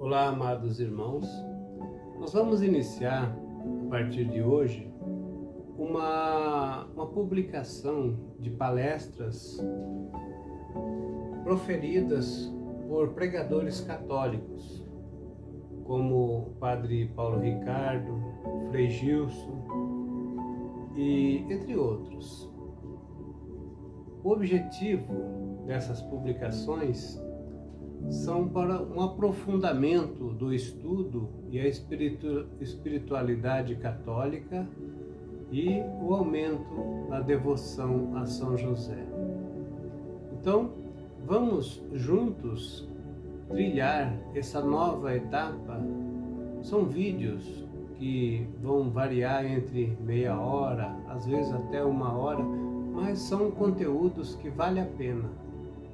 Olá, amados irmãos. Nós vamos iniciar, a partir de hoje, uma publicação de palestras proferidas por pregadores católicos, como o Padre Paulo Ricardo, Frei Gilson e entre outros. O objetivo dessas publicações são para um aprofundamento do estudo e a espiritualidade católica e o aumento da devoção a São José. Então, vamos juntos trilhar essa nova etapa. São vídeos que vão variar entre meia hora, às vezes até 1 hora, mas são conteúdos que vale a pena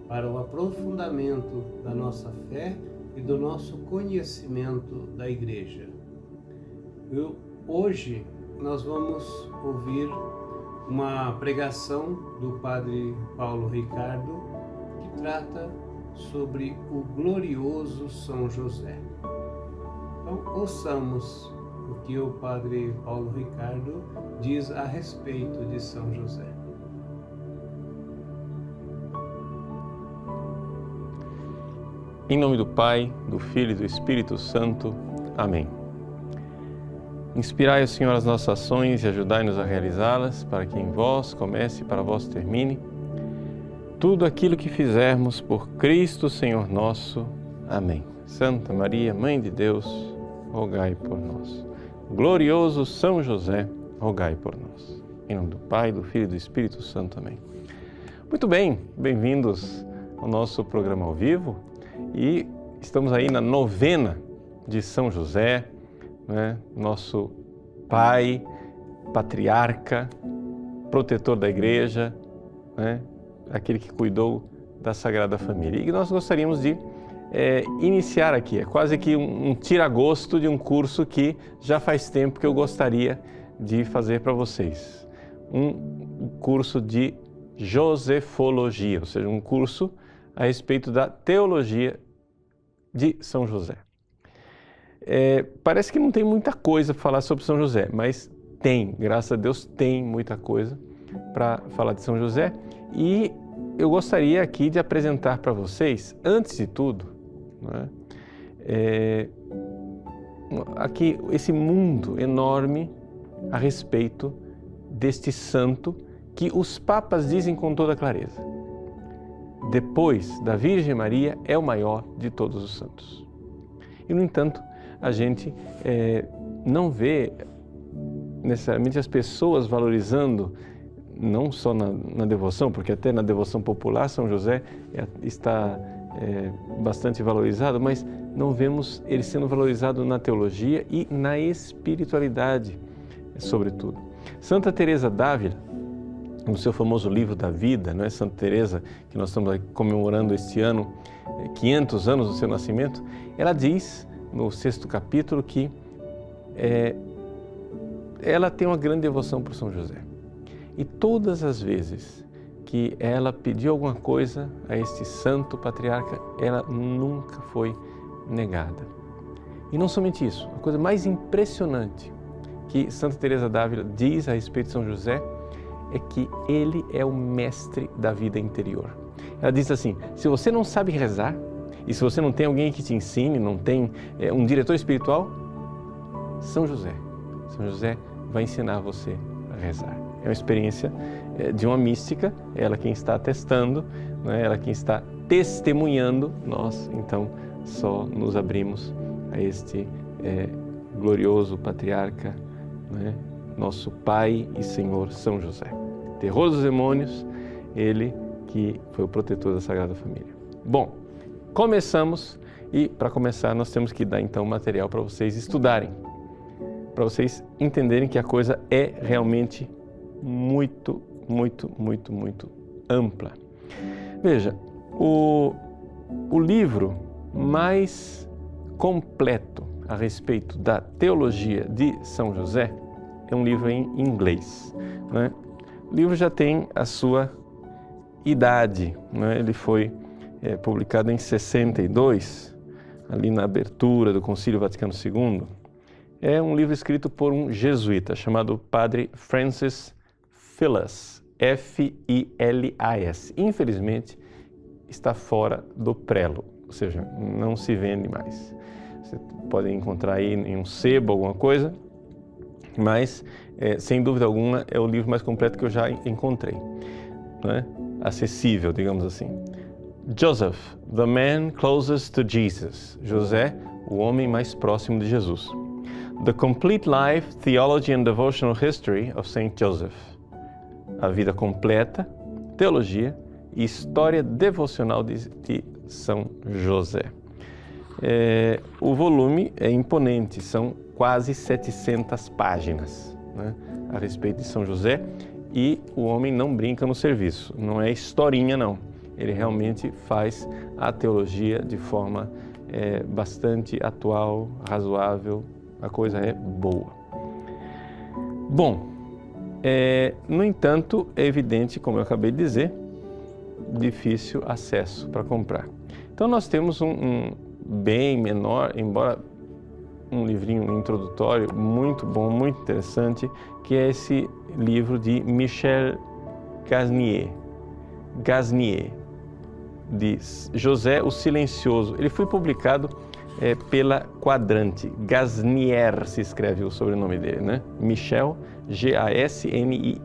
para o aprofundamento da nossa fé e do nosso conhecimento da Igreja. Hoje nós vamos ouvir uma pregação do Padre Paulo Ricardo que trata sobre o glorioso São José. Então, ouçamos o que o Padre Paulo Ricardo diz a respeito de São José. Em nome do Pai, do Filho e do Espírito Santo. Amém. Inspirai, Senhor, as nossas ações e ajudai-nos a realizá-las, para que em vós comece e para vós termine tudo aquilo que fizermos por Cristo, Senhor nosso. Amém. Santa Maria, Mãe de Deus, rogai por nós. Glorioso São José, rogai por nós. Em nome do Pai, do Filho e do Espírito Santo. Amém. Muito bem, bem-vindos ao nosso programa ao vivo. E estamos aí na novena de São José, né? Nosso pai, patriarca, protetor da igreja, né? Aquele que cuidou da Sagrada Família. E nós gostaríamos de iniciar aqui, é quase que um tira-gosto de um curso que já faz tempo que eu gostaria de fazer para vocês. Um curso de Josefologia, ou seja, um curso a respeito da teologia de São José. Parece que não tem muita coisa para falar sobre São José, mas tem, graças a Deus, tem muita coisa para falar de São José. E eu gostaria aqui de apresentar para vocês, antes de tudo, né, aqui esse mundo enorme a respeito deste santo que os papas dizem com toda clareza. Depois da Virgem Maria, é o maior de todos os santos. E, no entanto, a gente não vê necessariamente as pessoas valorizando, não só na devoção, porque até na devoção popular São José está bastante valorizado, mas não vemos ele sendo valorizado na teologia e na espiritualidade, sobretudo. Santa Teresa d'Ávila, no seu famoso livro da vida, não é? Santa Teresa, que nós estamos comemorando este ano, 500 anos do seu nascimento, ela diz no 6º capítulo que ela tem uma grande devoção por São José. E todas as vezes que ela pediu alguma coisa a este santo patriarca, ela nunca foi negada. E não somente isso, a coisa mais impressionante que Santa Teresa d'Ávila diz a respeito de São José é que ele é o mestre da vida interior. Ela diz assim, se você não sabe rezar, e se você não tem alguém que te ensine, não tem um diretor espiritual, São José vai ensinar você a rezar. É uma experiência de uma mística, ela quem está atestando, né? Ela quem está testemunhando, nós então só nos abrimos a este glorioso patriarca, né? Nosso Pai e Senhor São José. Terror dos demônios, ele que foi o protetor da Sagrada Família. Bom, começamos e para começar nós temos que dar então material para vocês estudarem, para vocês entenderem que a coisa é realmente muito, muito, muito, muito ampla. Veja, o livro mais completo a respeito da teologia de São José é um livro em inglês, né? O livro já tem a sua idade, né? Ele foi publicado em 62, ali na abertura do Concílio Vaticano II, é um livro escrito por um jesuíta chamado Padre Francis Filas, F-I-L-A-S. Infelizmente, está fora do prelo, ou seja, não se vende mais. Você pode encontrar aí em um sebo, alguma coisa, mas, sem dúvida alguma, é o livro mais completo que eu já encontrei, né? Acessível, digamos assim. Joseph, the man closest to Jesus. José, o homem mais próximo de Jesus. The Complete Life, Theology and Devotional History of Saint Joseph. A vida completa, teologia e história devocional de São José. O volume é imponente, são quase 700 páginas, né, a respeito de São José, e o homem não brinca no serviço, não é historinha não, ele realmente faz a teologia de forma bastante atual, razoável, a coisa é boa. Bom, no entanto, é evidente, como eu acabei de dizer, difícil acesso para comprar. Então nós temos um bem menor, embora um livrinho introdutório muito bom, muito interessante, que é esse livro de Michel Gasnier, de José o Silencioso. Ele foi publicado pela Quadrante. Gasnier se escreve o sobrenome dele, né? Michel, G-A-S-N-I-E-R.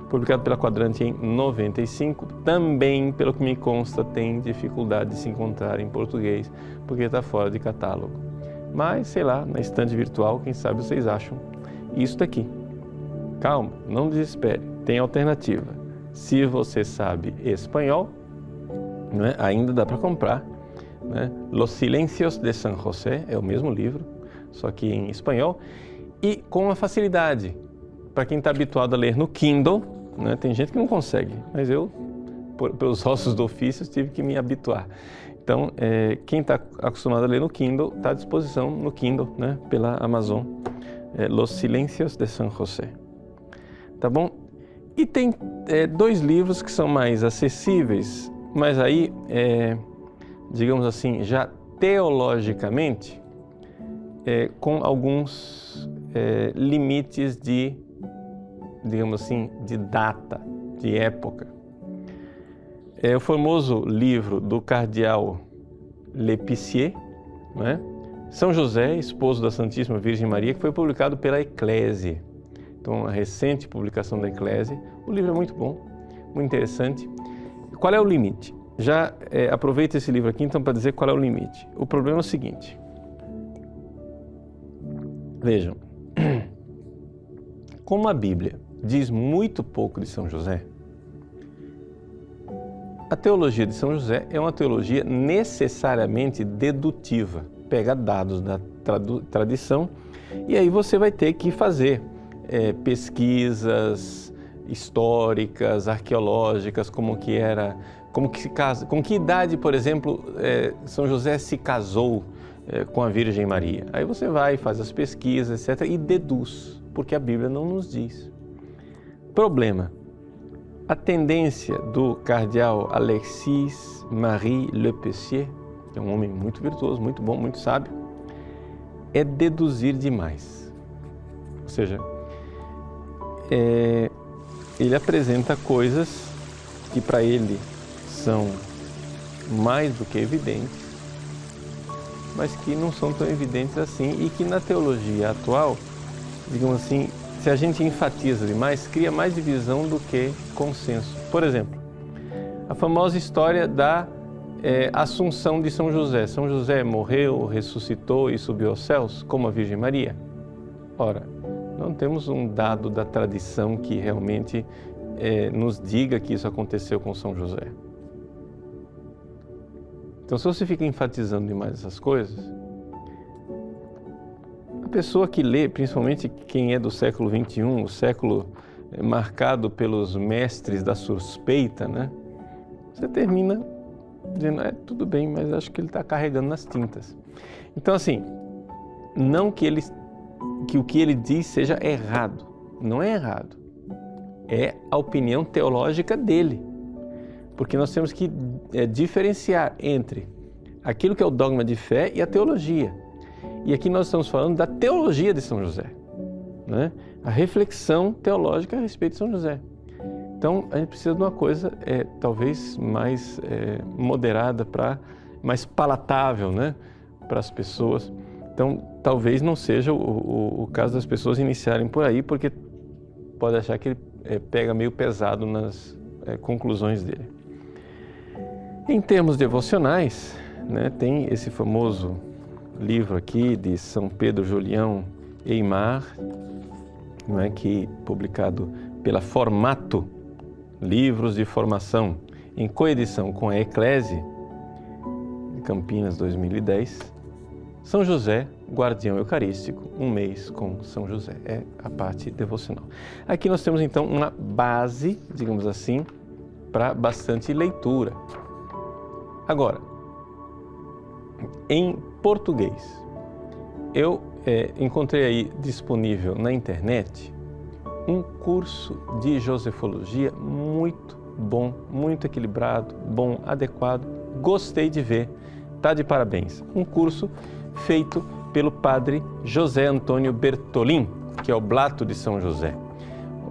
Publicado pela Quadrante em 95. Também, pelo que me consta, tem dificuldade de se encontrar em português, porque está fora de catálogo. Mas, sei lá, na estante virtual, quem sabe vocês acham isso daqui. Calma, não desespere, tem alternativa. Se você sabe espanhol, né, ainda dá para comprar, né? Los Silencios de San José, é o mesmo livro, só que em espanhol, e com uma facilidade. Para quem está habituado a ler no Kindle, né, tem gente que não consegue, mas eu, pelos ossos do ofício, tive que me habituar. Então, quem está acostumado a ler no Kindle, está à disposição no Kindle, né, pela Amazon, Los Silencios de San José. Tá bom? E tem dois livros que são mais acessíveis, mas aí, digamos assim, já teologicamente, com alguns limites de, digamos assim, de data, de época. É o famoso livro do cardeal Lépicier, né? São José, esposo da Santíssima Virgem Maria, que foi publicado pela Eclésia. Então, a recente publicação da Eclésia. O livro é muito bom, muito interessante. Qual é o limite? Já aproveito esse livro aqui, então, para dizer qual é o limite. O problema é o seguinte. Vejam, como a Bíblia diz muito pouco de São José, a teologia de São José é uma teologia necessariamente dedutiva. Pega dados da tradição e aí você vai ter que fazer pesquisas históricas, arqueológicas, como que se casa, com que idade, por exemplo, São José se casou com a Virgem Maria. Aí você vai, faz as pesquisas, etc., e deduz, porque a Bíblia não nos diz. Problema. A tendência do cardeal Alexis Marie Lépicier, que é um homem muito virtuoso, muito bom, muito sábio, é deduzir demais. Ou seja, ele apresenta coisas que para ele são mais do que evidentes, mas que não são tão evidentes assim e que na teologia atual, digamos assim, se a gente enfatiza demais, cria mais divisão do que consenso. Por exemplo, a famosa história da Assunção de São José. São José morreu, ressuscitou e subiu aos céus, como a Virgem Maria? Ora, não temos um dado da tradição que realmente nos diga que isso aconteceu com São José. Então, se você fica enfatizando demais essas coisas, a pessoa que lê, principalmente quem é do século XXI, o século marcado pelos mestres da suspeita, né? Você termina dizendo, tudo bem, mas acho que ele está carregando nas tintas. Então, assim, não que o que ele diz seja errado. Não é errado. É a opinião teológica dele. Porque nós temos que diferenciar entre aquilo que é o dogma de fé e a teologia. E aqui nós estamos falando da teologia de São José, né? A reflexão teológica a respeito de São José. Então, a gente precisa de uma coisa talvez mais moderada, mais palatável, né, para as pessoas. Então, talvez não seja o caso das pessoas iniciarem por aí, porque pode achar que ele pega meio pesado nas conclusões dele. Em termos devocionais, né, tem esse famoso livro aqui de São Pedro Julião Eymar, né, que publicado pela Formato Livros de Formação, em coedição com a Eclésia, de Campinas, 2010, São José, Guardião Eucarístico, um mês com São José. É a parte devocional. Aqui nós temos então uma base, digamos assim, para bastante leitura. Agora, em português, eu encontrei aí disponível na internet um curso de Josefologia muito bom, muito equilibrado, bom, adequado. Gostei de ver, tá de parabéns. Um curso feito pelo padre José Antônio Bertolin, que é o Blato de São José.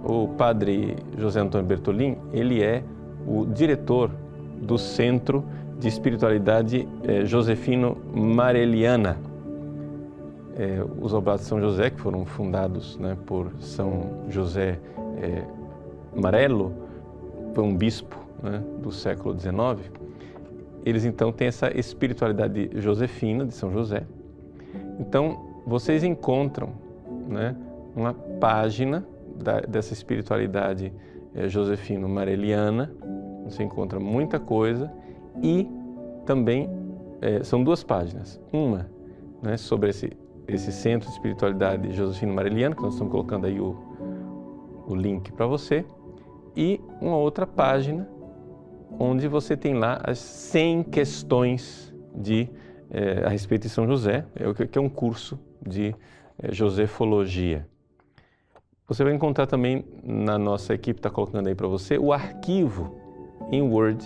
O padre José Antônio Bertolin, ele é o diretor do Centro de Espiritualidade Josefino Mareliana. Os Oblatos de São José, que foram fundados, né, por São José Marello, foi um bispo, né, do século XIX. Eles então têm essa espiritualidade josefina de São José. Então, vocês encontram, né, uma página dessa espiritualidade josefino-mareliana, você encontra muita coisa, e também são duas páginas. Uma, né, sobre esse Centro de Espiritualidade Josefino-Mareliana, que nós estamos colocando aí o link para você, e uma outra página onde você tem lá as 100 questões a respeito de São José, que é um curso de Josefologia. Você vai encontrar também, na nossa equipe está colocando aí para você, o arquivo em Word,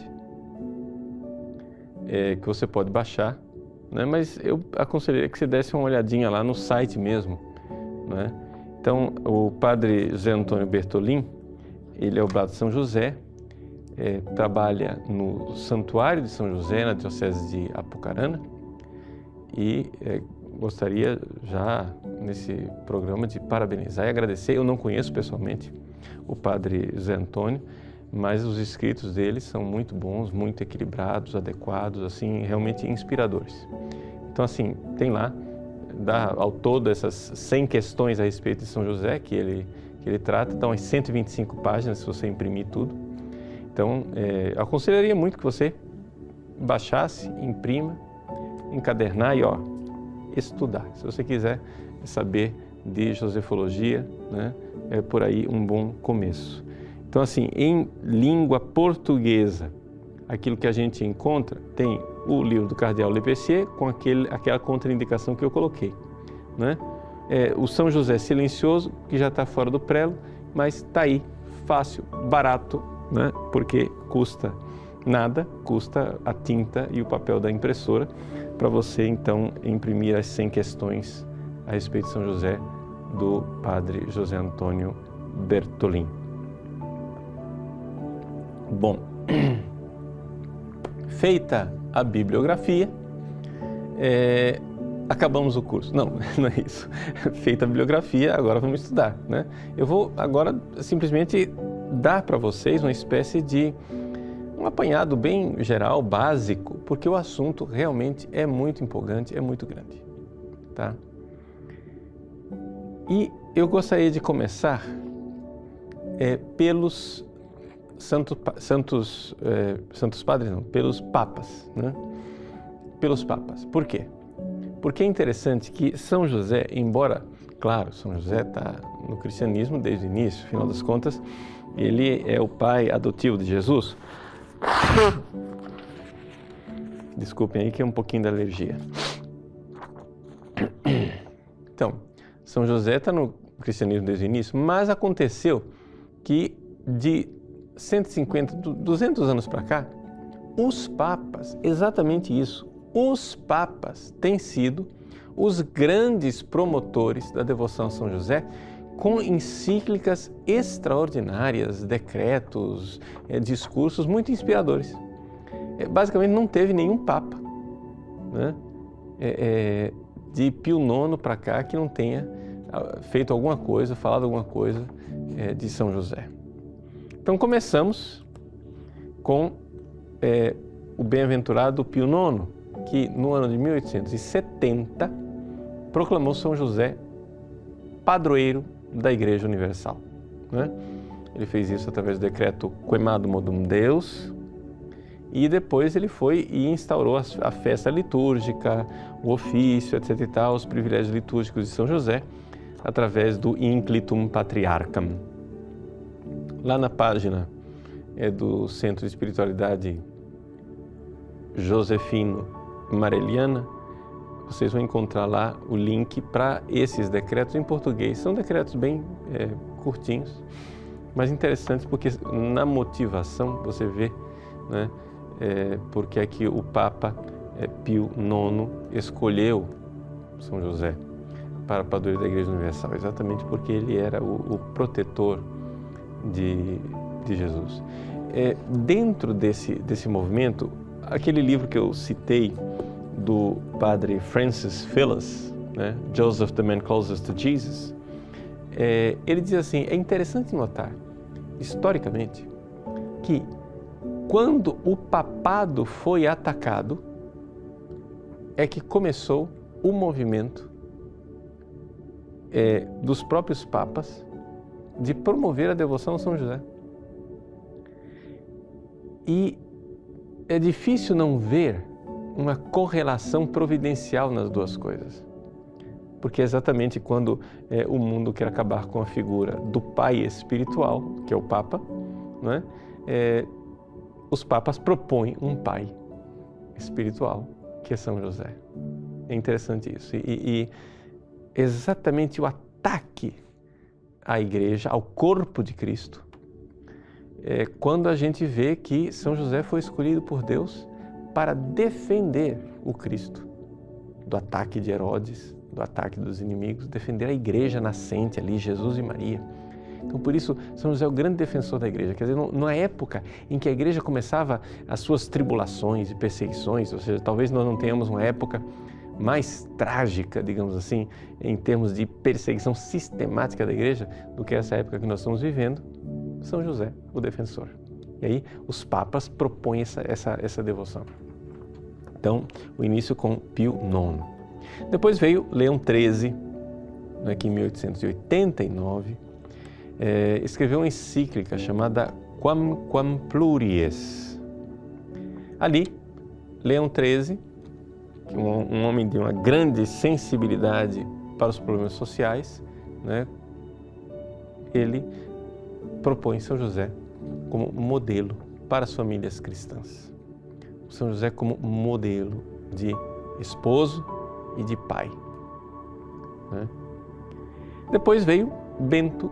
que você pode baixar, né? Mas eu aconselharia que você desse uma olhadinha lá no site mesmo, né? Então, o padre José Antônio Bertolin, ele é Oblato de São José, trabalha no Santuário de São José, na Diocese de Apucarana, e gostaria já nesse programa de parabenizar e agradecer. Eu não conheço pessoalmente o padre José Antônio, mas os escritos dele são muito bons, muito equilibrados, adequados, assim, realmente inspiradores. Então, assim, tem lá, ao todo, essas 100 questões a respeito de São José que ele trata, dá umas 125 páginas se você imprimir tudo. Então, eu aconselharia muito que você baixasse, imprima, encadernar e, estudar. Se você quiser saber de Josefologia, né, é por aí um bom começo. Então, assim, em língua portuguesa, aquilo que a gente encontra tem o livro do Cardeal Lepessier com aquela contraindicação que eu coloquei, né? O São José Silencioso, que já está fora do prelo, mas está aí, fácil, barato, né? Porque custa nada, custa a tinta e o papel da impressora, para você, então, imprimir as 100 questões a respeito de São José, do padre José Antônio Bertolin. Bom, feita a bibliografia, acabamos o curso. Não, não é isso. Feita a bibliografia, agora vamos estudar, né? Eu vou agora simplesmente dar para vocês uma espécie de um apanhado bem geral, básico, porque o assunto realmente é muito empolgante, é muito grande, tá? E eu gostaria de começar pelos santos padres, não, pelos papas, né? Pelos papas. Por quê? Porque é interessante que São José, embora, claro, São José está no cristianismo desde o início, afinal das contas, ele é o pai adotivo de Jesus. Desculpem aí que é um pouquinho da alergia. Então, São José está no cristianismo desde o início, mas aconteceu que de 150, 200 anos para cá, os papas, exatamente isso, os papas têm sido os grandes promotores da devoção a São José, com encíclicas extraordinárias, decretos, discursos muito inspiradores. Basicamente não teve nenhum papa, né, de Pio IX para cá que não tenha feito alguma coisa, falado alguma coisa de São José. Então começamos com o bem-aventurado Pio IX, que no ano de 1870 proclamou São José padroeiro da Igreja Universal, né? Ele fez isso através do decreto Quemadmodum Deus, e depois ele foi e instaurou a festa litúrgica, o ofício, etc. e tal, os privilégios litúrgicos de São José, através do Inclitum Patriarcam. Lá na página do Centro de Espiritualidade Josefino Mareliana, vocês vão encontrar lá o link para esses decretos em português. São decretos bem curtinhos, mas interessantes porque na motivação você vê, né, porque é que o Papa Pio IX escolheu São José para padroeiro da Igreja Universal, exatamente porque ele era o protetor de Jesus. Dentro desse movimento, aquele livro que eu citei do padre Francis Phillis, né, Joseph the Man Closest to Jesus, ele diz assim, é interessante notar, historicamente, que quando o papado foi atacado, é que começou o movimento dos próprios papas de promover a devoção a São José. E é difícil não ver uma correlação providencial nas duas coisas. Porque é exatamente quando o mundo quer acabar com a figura do pai espiritual, que é o Papa, não é? Os papas propõem um pai espiritual, que é São José. É interessante isso. E exatamente o ataque à Igreja, ao corpo de Cristo, quando a gente vê que São José foi escolhido por Deus para defender o Cristo do ataque de Herodes, do ataque dos inimigos, defender a Igreja nascente ali, Jesus e Maria. Então, por isso, São José é o grande defensor da Igreja. Quer dizer, na época em que a Igreja começava as suas tribulações e perseguições, ou seja, talvez nós não tenhamos uma época mais trágica, digamos assim, em termos de perseguição sistemática da Igreja, do que essa época que nós estamos vivendo, São José, o defensor. E aí, os papas propõem essa devoção. Então, o início com Pio IX. Depois veio Leão XIII, que em 1889, escreveu uma encíclica chamada Quam Pluries. Ali, Leão XIII, um homem de uma grande sensibilidade para os problemas sociais, né, ele propõe São José como modelo para as famílias cristãs. São José como modelo de esposo e de pai, né? Depois veio Bento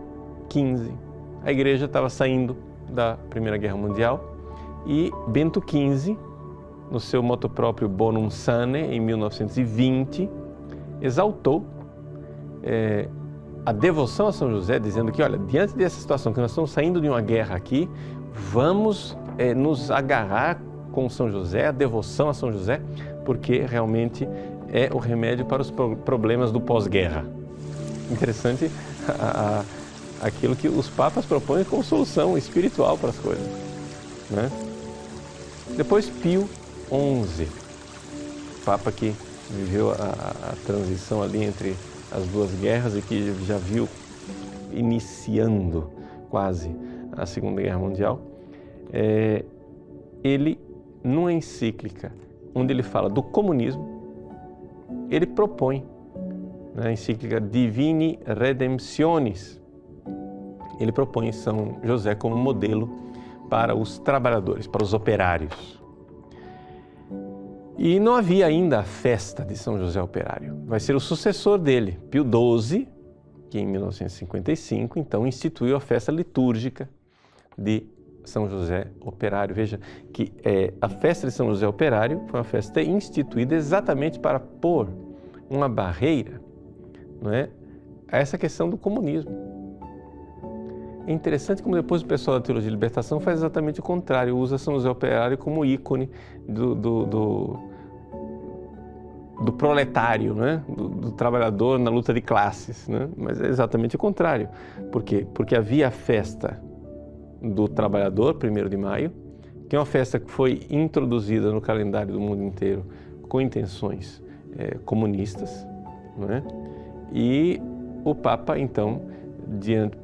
XV. A Igreja estava saindo da Primeira Guerra Mundial e Bento XV, no seu moto próprio Bonum Sane, em 1920, exaltou a devoção a São José, dizendo que, olha, diante dessa situação que nós estamos saindo de uma guerra aqui, vamos nos agarrar com São José, a devoção a São José, porque realmente é o remédio para os problemas do pós-guerra. Interessante aquilo que os papas propõem como solução espiritual para as coisas, né? Depois Pio XI, papa que viveu a transição ali entre as duas guerras e que já viu iniciando quase a Segunda Guerra Mundial. Ele, numa encíclica onde ele fala do comunismo, ele propõe, na encíclica Divini Redemptionis, ele propõe São José como modelo para os trabalhadores, para os operários. E não havia ainda a festa de São José Operário. Vai ser o sucessor dele, Pio XII, que em 1955, então, instituiu a festa litúrgica de São José Operário. Veja que a festa de São José Operário foi uma festa instituída exatamente para pôr uma barreira, não é, a essa questão do comunismo. É interessante como depois o pessoal da Teologia de Libertação faz exatamente o contrário, usa São José Operário como ícone do proletário, né? do trabalhador na luta de classes, né? Mas é exatamente o contrário. Por quê? Porque havia a festa do trabalhador, 1º de maio, que é uma festa que foi introduzida no calendário do mundo inteiro com intenções comunistas, não é? E o Papa, então,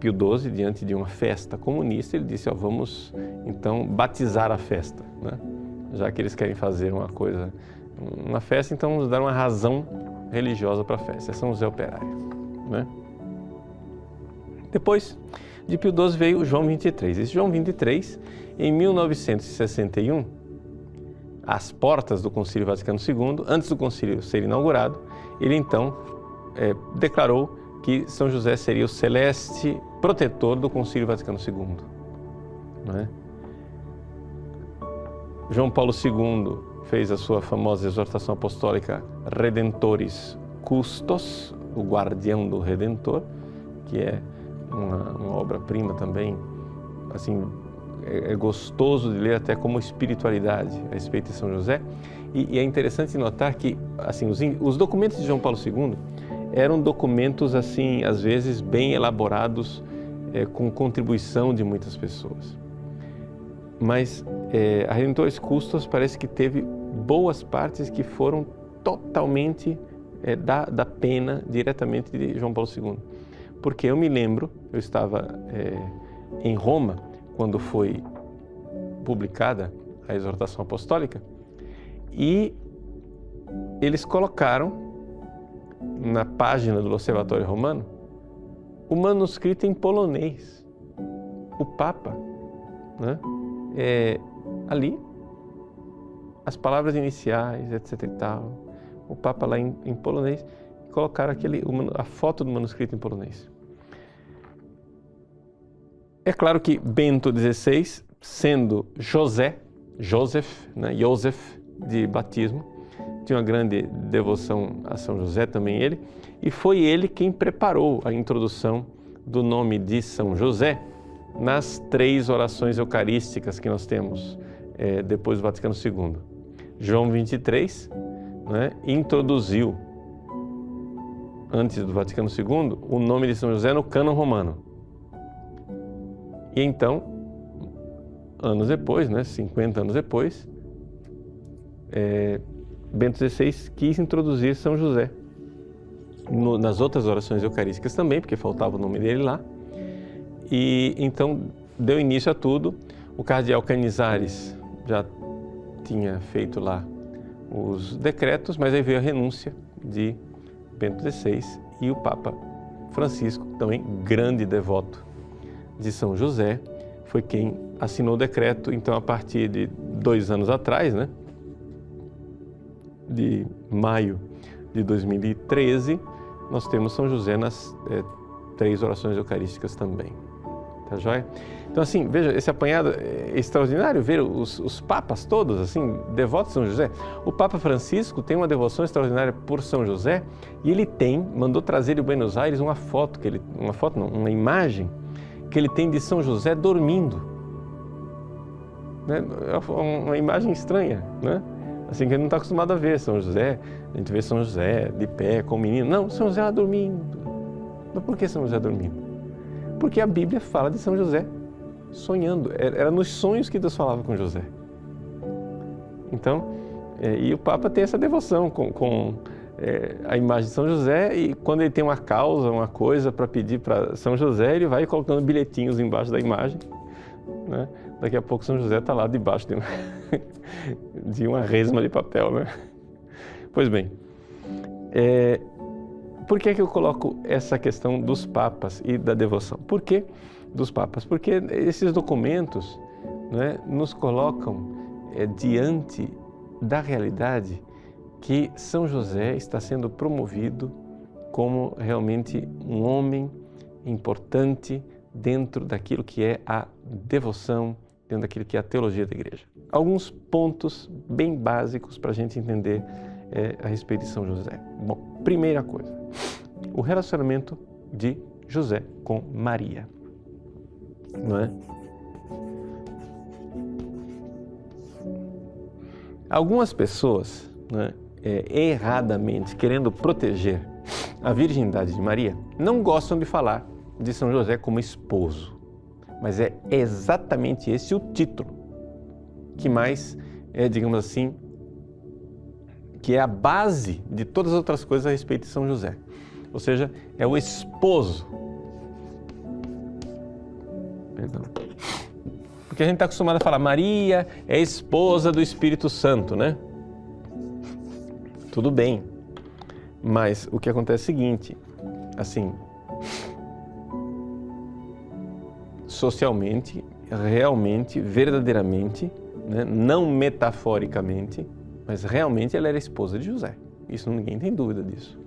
Pio XII, diante de uma festa comunista, ele disse, vamos então batizar a festa, né? Já que eles querem fazer uma festa, então vamos dar uma razão religiosa para a festa. É São José Operário, né? Depois de Pio XII veio João XXIII. Esse João XXIII, em 1961, às portas do Concílio Vaticano II, antes do concílio ser inaugurado, ele então declarou que São José seria o celeste protetor do Concílio Vaticano II. Não é? João Paulo II fez a sua famosa exortação apostólica Redentoris Custos, o guardião do Redentor, que é uma obra-prima também, assim, é gostoso de ler até como espiritualidade a respeito de São José. E é interessante notar que assim, os documentos de João Paulo II eram documentos, assim, às vezes bem elaborados, com contribuição de muitas pessoas. Mas a Redentoris Custos parece que teve boas partes que foram totalmente da pena diretamente de João Paulo II. Porque eu me lembro, eu estava em Roma, quando foi publicada a exortação apostólica, e eles colocaram na página do Observatório Romano o manuscrito em polonês. O Papa, né, ali, as palavras iniciais, etc. e tal, o Papa lá em polonês, colocaram a foto do manuscrito em polonês. É claro que Bento XVI, sendo Joseph, né, Joseph de batismo, tinha uma grande devoção a São José também ele, e foi ele quem preparou a introdução do nome de São José nas 3 orações eucarísticas que nós temos depois do Vaticano II. João XXIII, né, introduziu, antes do Vaticano II, o nome de São José no cânon romano. E então, anos depois, né, 50 anos depois, Bento XVI quis introduzir São José nas outras orações eucarísticas também, porque faltava o nome dele lá. E então deu início a tudo. O cardeal Canizares já tinha feito lá os decretos, mas aí veio a renúncia de Bento XVI e o Papa Francisco, também grande devoto de São José, foi quem assinou o decreto. Então, a partir de 2 anos atrás, né, de maio de 2013, nós temos São José nas 3 orações eucarísticas também. Tá joia? Então, assim, veja, esse apanhado é extraordinário, ver os papas todos, assim, devotos de São José. O Papa Francisco tem uma devoção extraordinária por São José e ele mandou trazer de Buenos Aires uma imagem que ele tem de São José dormindo. Né? É uma imagem estranha, né? Assim, que ele não está acostumado a ver São José. A gente vê São José de pé, com o menino. Não, São José lá dormindo. Mas por que São José dormindo? Porque a Bíblia fala de São José sonhando. Era nos sonhos que Deus falava com José. Então, e o Papa tem essa devoção com a imagem de São José, e quando ele tem uma causa, uma coisa para pedir para São José, ele vai colocando bilhetinhos embaixo da imagem, né? Daqui a pouco São José está lá debaixo de uma resma de papel, né? Pois bem, por que eu coloco essa questão dos papas e da devoção? Por que dos papas? Porque esses documentos, né, nos colocam diante da realidade que São José está sendo promovido como realmente um homem importante dentro daquilo que é a devoção dentro daquilo que é a teologia da igreja. Alguns pontos bem básicos para a gente entender a respeito de São José. Bom, primeira coisa, o relacionamento de José com Maria, não é? Algumas pessoas, né, erradamente, querendo proteger a virgindade de Maria, não gostam de falar de São José como esposo, mas é exatamente esse o título que mais digamos assim, que é a base de todas as outras coisas a respeito de São José. Ou seja, é o esposo. Perdão. Porque a gente está acostumado a falar, Maria é esposa do Espírito Santo, né? Tudo bem, mas o que acontece é o seguinte, assim, socialmente, realmente, verdadeiramente, né, não metaforicamente, mas realmente ela era esposa de José. Isso ninguém tem dúvida disso.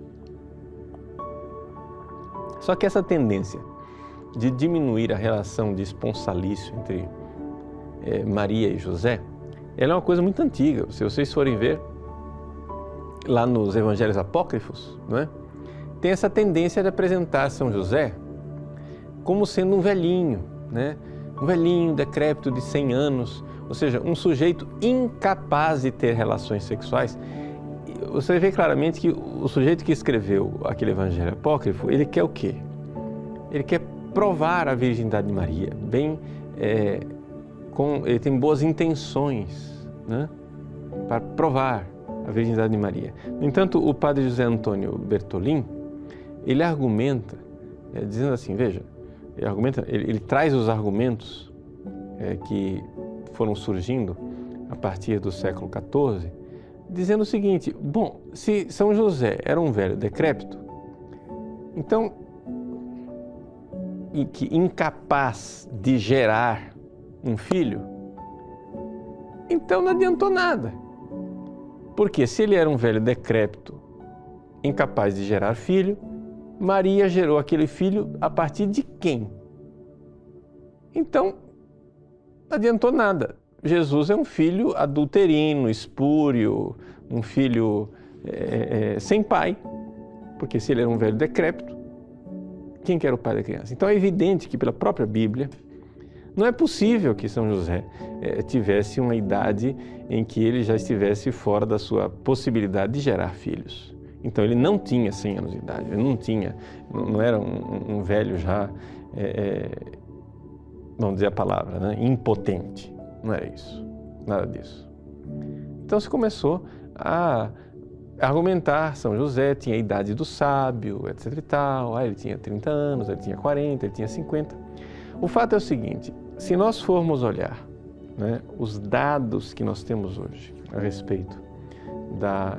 Só que essa tendência de diminuir a relação de esponsalício entre Maria e José, ela é uma coisa muito antiga. Se vocês forem ver lá nos evangelhos apócrifos, não é? Tem essa tendência de apresentar São José como sendo um velhinho, né? Um velhinho decrépito de 100 anos, ou seja, um sujeito incapaz de ter relações sexuais. Você vê claramente que o sujeito que escreveu aquele evangelho apócrifo, ele quer o quê? Ele quer provar a virgindade de Maria, ele tem boas intenções, né, para provar a virgindade de Maria. No entanto, o padre José Antônio Bertolin, ele argumenta, dizendo assim, veja, ele traz os argumentos que foram surgindo a partir do século XIV, dizendo o seguinte, bom, se São José era um velho decrépito, então, incapaz de gerar um filho, então não adiantou nada. Porque se ele era um velho decrépito, incapaz de gerar filho, Maria gerou aquele filho a partir de quem? Então, não adiantou nada. Jesus é um filho adulterino, espúrio, um filho sem pai, porque se ele era um velho decrépito, quem que era o pai da criança? Então é evidente que pela própria Bíblia, não é possível que São José tivesse uma idade em que ele já estivesse fora da sua possibilidade de gerar filhos. Então ele não tinha 100 anos de idade, ele não era um velho já, vamos dizer a palavra, né, impotente. Não era isso, nada disso. Então se começou a argumentar, São José tinha a idade do sábio, etc e tal, ele tinha 30 anos, ele tinha 40, ele tinha 50. O fato é o seguinte, se nós formos olhar, né, os dados que nós temos hoje a respeito da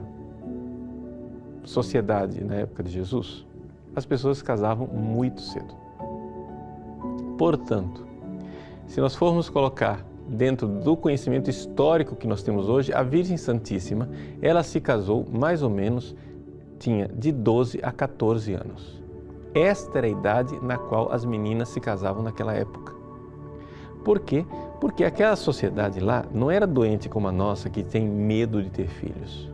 sociedade na época de Jesus, as pessoas se casavam muito cedo. Portanto, se nós formos colocar dentro do conhecimento histórico que nós temos hoje, a Virgem Santíssima, ela se casou mais ou menos, tinha de 12 a 14 anos. Esta era a idade na qual as meninas se casavam naquela época. Por quê? Porque aquela sociedade lá não era doente como a nossa, que tem medo de ter filhos,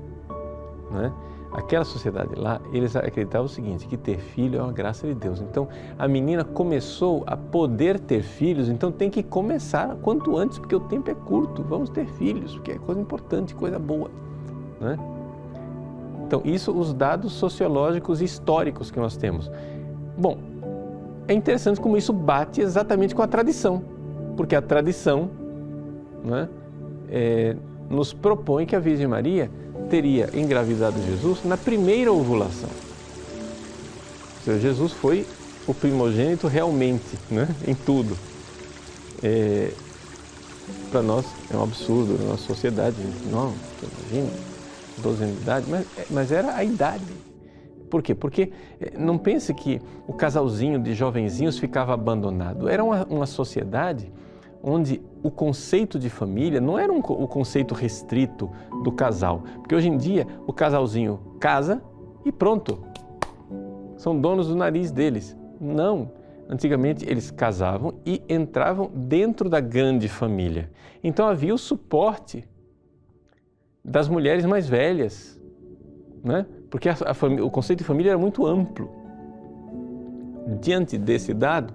né? Aquela sociedade lá, eles acreditavam o seguinte, que ter filho é uma graça de Deus. Então, a menina começou a poder ter filhos, então tem que começar quanto antes, porque o tempo é curto, vamos ter filhos, porque é coisa importante, coisa boa, né? Então, isso os dados sociológicos e históricos que nós temos. Bom, é interessante como isso bate exatamente com a tradição, porque a tradição, né, nos propõe que a Virgem Maria teria engravidado Jesus na primeira ovulação. Ou seja, Jesus foi o primogênito realmente, né, em tudo. Para nós é um absurdo, na nossa sociedade, não, imagina, 12 anos de idade, mas era a idade. Por quê? Porque não pense que o casalzinho de jovenzinhos ficava abandonado. Era uma sociedade onde o conceito de família não era o conceito restrito do casal. Porque hoje em dia o casalzinho casa e pronto, são donos do nariz deles. Não, Antigamente eles casavam e entravam dentro da grande família. Então havia o suporte das mulheres mais velhas, né? Porque o conceito de família era muito amplo. Diante desse dado,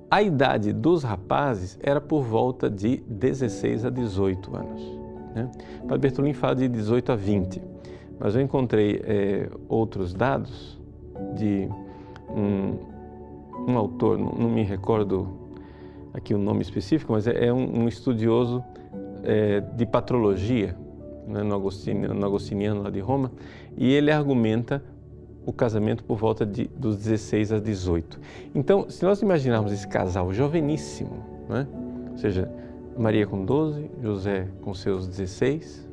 a idade dos rapazes era por volta de 16 a 18 anos. Né? O Padre Bertolini fala de 18 a 20, mas eu encontrei outros dados de um autor, não me recordo aqui o nome específico, mas é um estudioso de patrologia, né, no Agostiniano lá de Roma, e ele argumenta o casamento por volta dos 16 a 18. Então, se nós imaginarmos esse casal joveníssimo, né, ou seja, Maria com 12, José com seus 16,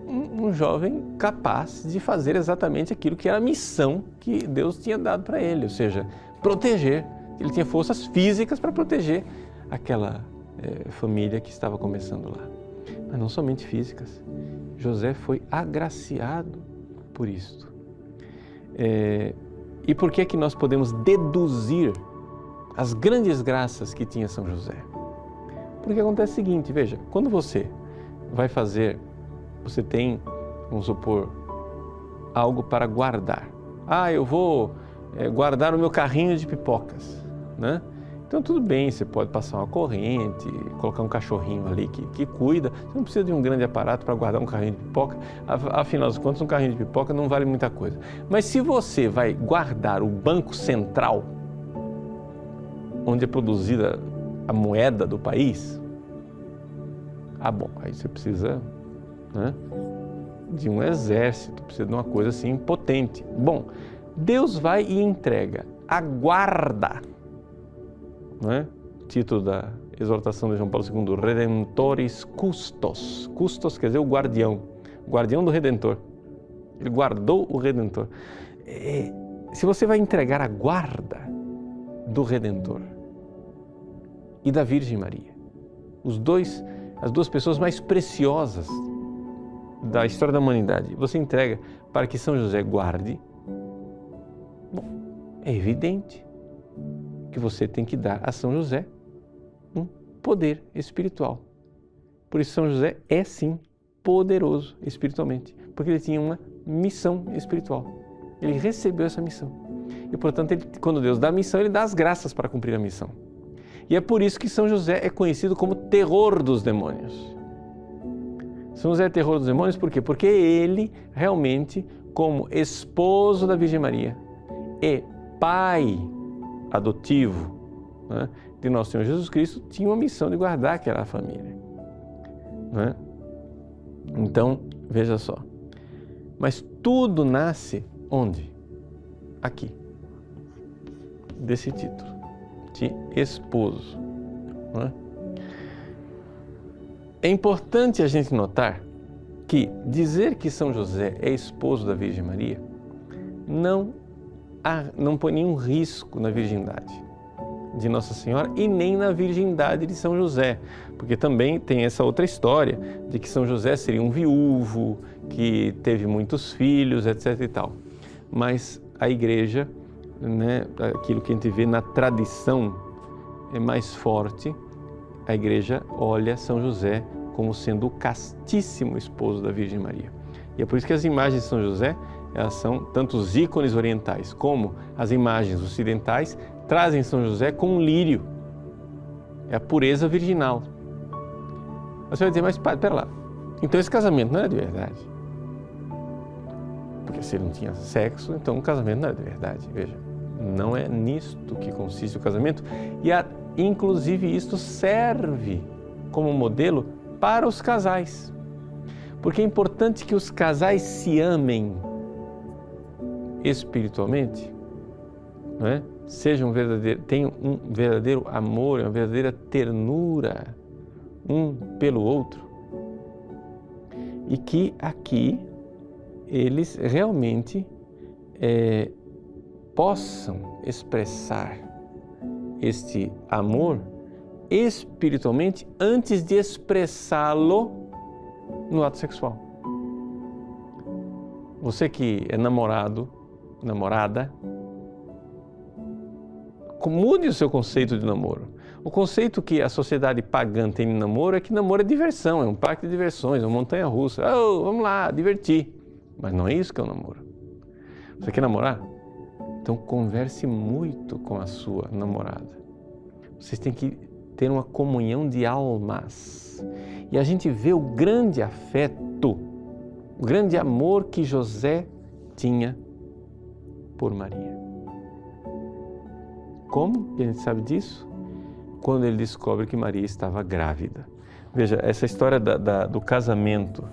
um jovem capaz de fazer exatamente aquilo que era a missão que Deus tinha dado para ele, ou seja, proteger. Ele tinha forças físicas para proteger aquela família que estava começando lá. Mas não somente físicas. José foi agraciado por isto. E por que é que nós podemos deduzir as grandes graças que tinha São José? Porque acontece o seguinte, veja, quando você vai fazer, você tem, vamos supor, algo para guardar. Eu vou guardar o meu carrinho de pipocas, né? Então tudo bem, você pode passar uma corrente, colocar um cachorrinho ali que cuida, você não precisa de um grande aparato para guardar um carrinho de pipoca, afinal de contas um carrinho de pipoca não vale muita coisa. Mas se você vai guardar o banco central, onde é produzida a moeda do país, bom, aí você precisa, né, de um exército, precisa de uma coisa assim potente. Bom, Deus vai e entrega a guarda, né? Título da exortação de João Paulo II, Redemptoris Custos. Custos quer dizer o guardião do Redentor. Ele guardou o Redentor. Se você vai entregar a guarda do Redentor e da Virgem Maria, as duas pessoas mais preciosas da história da humanidade, você entrega para que São José guarde, bom, é evidente que você tem que dar a São José um poder espiritual. Por isso São José é sim poderoso espiritualmente, porque ele tinha uma missão espiritual. Ele recebeu essa missão. E portanto, quando Deus dá a missão, ele dá as graças para cumprir a missão. E é por isso que São José é conhecido como terror dos demônios. São José é terror dos demônios por quê? Porque ele realmente, como esposo da Virgem Maria, é pai adotivo, né, de nosso Senhor Jesus Cristo, tinha uma missão de guardar aquela família. Né? Então, veja só. Mas tudo nasce onde? Aqui. Desse título, de esposo. Né? É importante a gente notar que dizer que São José é esposo da Virgem Maria não põe nenhum risco na virgindade de Nossa Senhora e nem na virgindade de São José, porque também tem essa outra história de que São José seria um viúvo, que teve muitos filhos, etc. e tal. Mas a Igreja, né, aquilo que a gente vê na tradição é mais forte, a Igreja olha São José como sendo o castíssimo esposo da Virgem Maria. E é por isso que as imagens de São José, elas são tanto os ícones orientais como as imagens ocidentais, trazem São José com um lírio. É a pureza virginal. Você vai dizer, mas pera lá, então esse casamento não era de verdade? Porque se ele não tinha sexo, então o casamento não era de verdade. Veja, não é nisto que consiste o casamento. E inclusive isto serve como modelo para os casais. Porque é importante que os casais se amem espiritualmente, não é? Tenham um verdadeiro amor, uma verdadeira ternura um pelo outro. E que aqui eles realmente possam expressar este amor espiritualmente antes de expressá-lo no ato sexual. Você que é namorado, namorada, mude o seu conceito de namoro. O conceito que a sociedade pagã tem de namoro é que namoro é diversão, é um parque de diversões, é uma montanha-russa. Oh, vamos lá, divertir. Mas não é isso que é o namoro. Você quer namorar? Então converse muito com a sua namorada. Vocês têm que ter uma comunhão de almas. E a gente vê o grande afeto, o grande amor que José tinha por Maria. Como que a gente sabe disso? Quando ele descobre que Maria estava grávida. Veja, essa história do casamento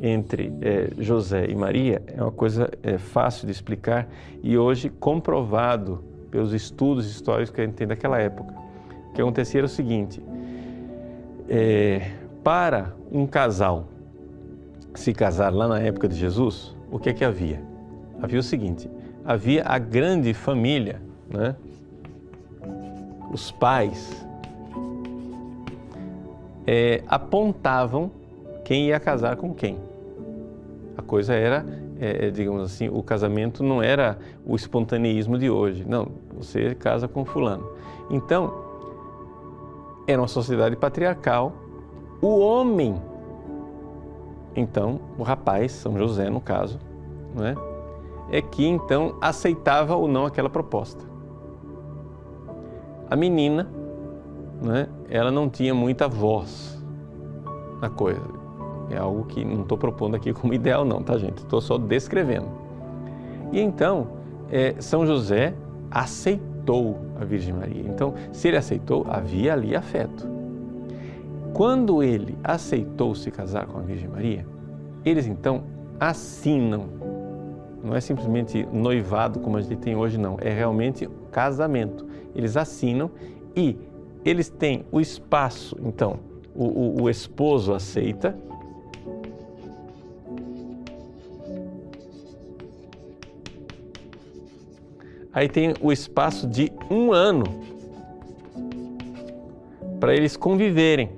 entre José e Maria é uma coisa fácil de explicar e hoje comprovado pelos estudos históricos que a gente tem daquela época. O que acontecia era o seguinte, para um casal se casar lá na época de Jesus, o que é que havia? Havia o seguinte, havia a grande família, né? Os pais apontavam quem ia casar com quem. A coisa era, digamos assim, o casamento não era o espontaneísmo de hoje. Não, você casa com fulano. Então, era uma sociedade patriarcal. O homem, então, o rapaz, São José no caso, não é? É que então aceitava ou não aquela proposta. A menina, né, ela não tinha muita voz na coisa. É algo que não estou propondo aqui como ideal não, tá gente? Estou só descrevendo. E então, São José aceitou a Virgem Maria. Então, se ele aceitou, havia ali afeto. Quando ele aceitou se casar com a Virgem Maria, eles então assinam. Não é simplesmente noivado como a gente tem hoje, não. É realmente casamento. Eles assinam e eles têm o espaço. Então, o esposo aceita. Aí tem o espaço de 1 ano para eles conviverem.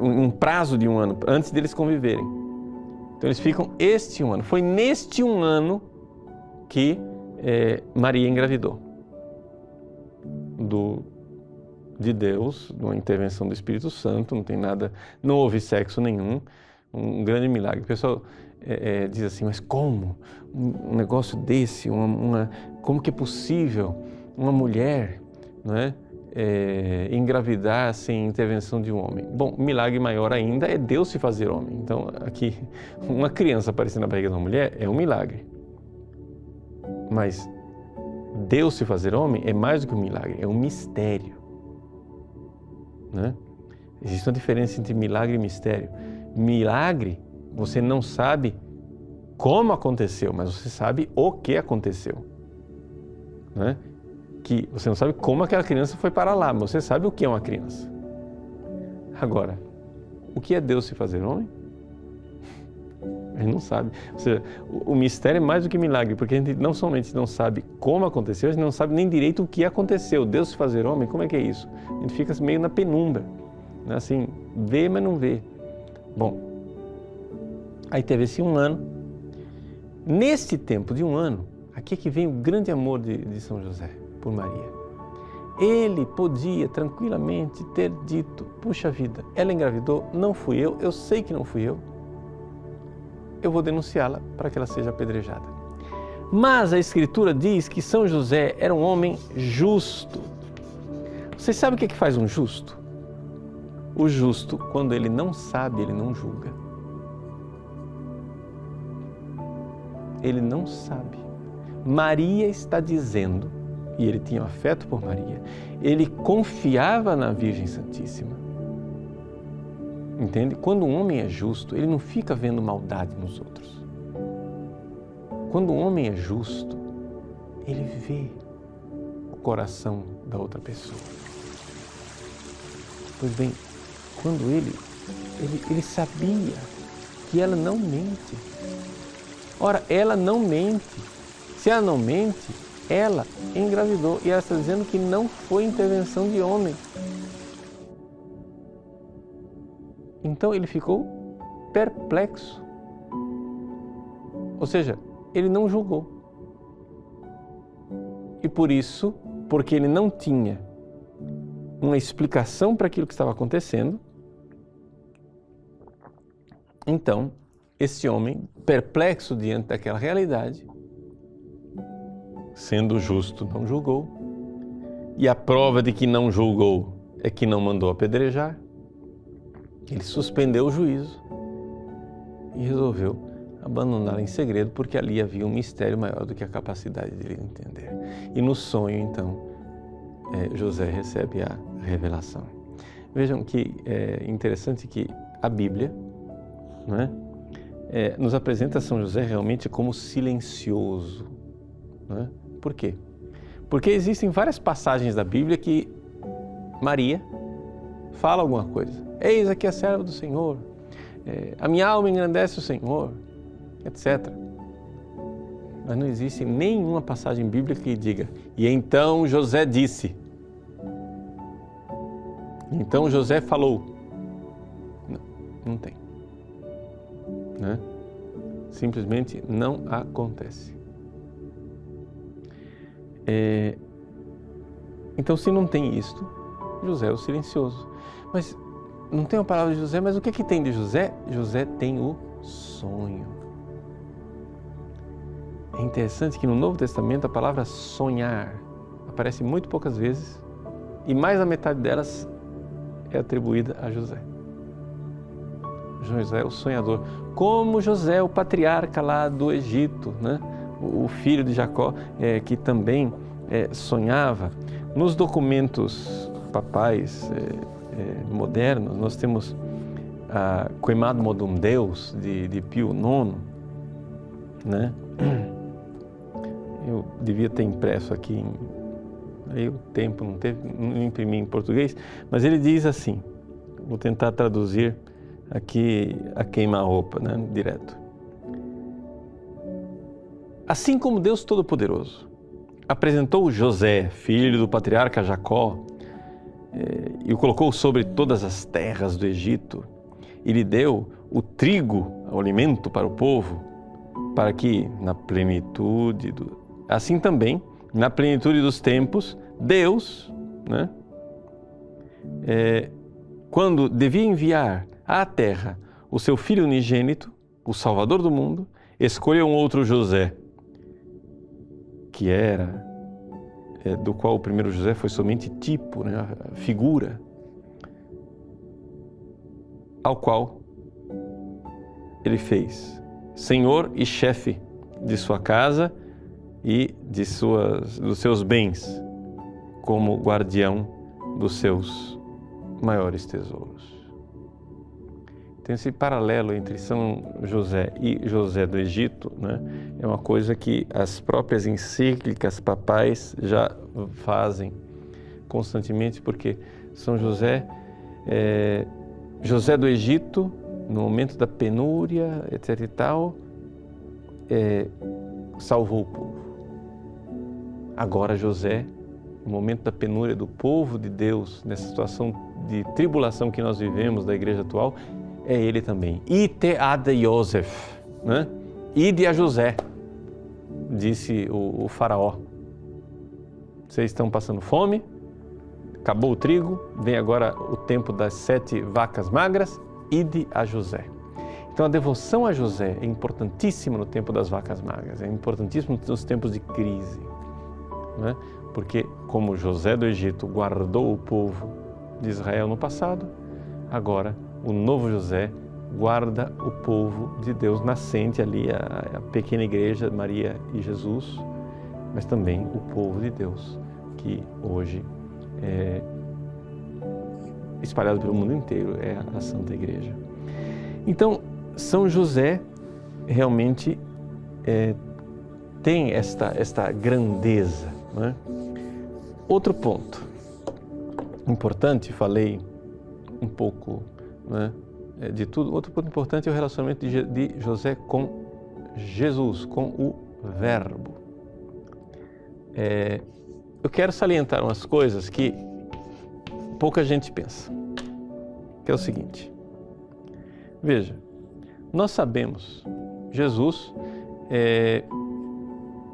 Um prazo de 1 ano, antes deles conviverem. Então eles ficam este 1 ano. Foi neste 1 ano que Maria engravidou de Deus, de uma intervenção do Espírito Santo, não tem nada, não houve sexo nenhum, um grande milagre. O pessoal diz assim, mas como? Um negócio desse, como que é possível uma mulher, não é, engravidar sem intervenção de um homem? Bom, milagre maior ainda é Deus se fazer homem. Então, aqui, uma criança aparecendo na barriga de uma mulher é um milagre. Mas Deus se fazer homem é mais do que um milagre, é um mistério. Né? Existe uma diferença entre milagre e mistério. Milagre, você não sabe como aconteceu, mas você sabe o que aconteceu. Né? Que você não sabe como aquela criança foi para lá, mas você sabe o que é uma criança. Agora, o que é Deus se fazer homem? A gente não sabe. Ou seja, o mistério é mais do que milagre, porque a gente não somente não sabe como aconteceu, a gente não sabe nem direito o que aconteceu. Deus se fazer homem, como é que é isso? A gente fica meio na penumbra, né? Assim, vê, mas não vê. Bom, aí teve esse 1 ano. Neste tempo de 1 ano, aqui é que vem o grande amor de São José por Maria. Ele podia tranquilamente ter dito, puxa vida, ela engravidou, não fui eu sei que não fui eu vou denunciá-la para que ela seja apedrejada. Mas a Escritura diz que São José era um homem justo. Você sabe o que faz um justo? O justo, quando ele não sabe, ele não julga. Ele não sabe. Maria está dizendo, e ele tinha afeto por Maria, ele confiava na Virgem Santíssima. Entende? Quando um homem é justo, ele não fica vendo maldade nos outros. Quando um homem é justo, ele vê o coração da outra pessoa. Pois bem, quando ele sabia que ela não mente. Ora, ela não mente. Se ela não mente, ela engravidou. E ela está dizendo que não foi intervenção de homem. Então ele ficou perplexo. Ou seja, ele não julgou. e por isso, porque ele não tinha uma explicação para aquilo que estava acontecendo, então, esse homem, perplexo diante daquela realidade, sendo justo, não julgou, e a prova de que não julgou é que não mandou apedrejar. Ele suspendeu o juízo e resolveu abandonar em segredo, porque ali havia um mistério maior do que a capacidade dele entender. E no sonho, então, José recebe a revelação. Vejam que é interessante que a Bíblia, não é? Nos apresenta São José realmente como silencioso. Não é? Por quê? Porque existem várias passagens da Bíblia que Maria fala alguma coisa. Eis aqui a serva do Senhor, a minha alma engrandece o Senhor, etc. Mas não existe nenhuma passagem bíblica que diga, e então José disse. Então José falou. Não tem. Né? Simplesmente não acontece. Então, se não tem isto, José é o silencioso. Mas não tem a palavra de José, mas o que tem de José? José tem o sonho. É interessante que no Novo Testamento a palavra sonhar aparece muito poucas vezes e mais da metade delas é atribuída a José. José é o sonhador, como José, o patriarca lá do Egito, né? O filho de Jacó, que também sonhava. Nos documentos papais modernos, nós temos a Quemad Modum Deus, de Pio IX, né? Eu devia ter impresso aqui, aí o tempo não imprimi em português, mas ele diz assim, vou tentar traduzir aqui a queima-roupa, né, direto. Assim como Deus Todo-Poderoso apresentou José, filho do patriarca Jacó, e o colocou sobre todas as terras do Egito, e lhe deu o trigo, o alimento para o povo, para que na plenitude assim também, na plenitude dos tempos, Deus, né, quando devia enviar à terra o seu filho unigênito, o Salvador do mundo, escolheu um outro José, que era, do qual o primeiro José foi somente tipo, né, figura, ao qual ele fez senhor e chefe de sua casa e dos seus bens, como guardião dos seus maiores tesouros. Tem esse paralelo entre São José e José do Egito, né? É uma coisa que as próprias encíclicas papais já fazem constantemente, porque São José, José do Egito, no momento da penúria, etc. e tal, salvou o povo. Agora José, no momento da penúria do povo de Deus, nessa situação de tribulação que nós vivemos da igreja atual, é ele também. Ite ad Yosef, né? Ide a José, disse o faraó. Vocês estão passando fome, acabou o trigo, vem agora o tempo das 7 vacas magras, ide a José. Então a devoção a José é importantíssima no tempo das vacas magras, é importantíssimo nos tempos de crise, né? Porque como José do Egito guardou o povo de Israel no passado, agora o novo José guarda o povo de Deus nascente ali, a pequena igreja, Maria e Jesus, mas também o povo de Deus, que hoje é espalhado pelo mundo inteiro, é a Santa Igreja. Então, São José realmente tem esta grandeza, né? Outro ponto importante, falei um pouco, né, de tudo. Outro ponto importante é o relacionamento de José com Jesus, com o Verbo. Eu quero salientar umas coisas que pouca gente pensa, que é o seguinte. Veja, nós sabemos, Jesus,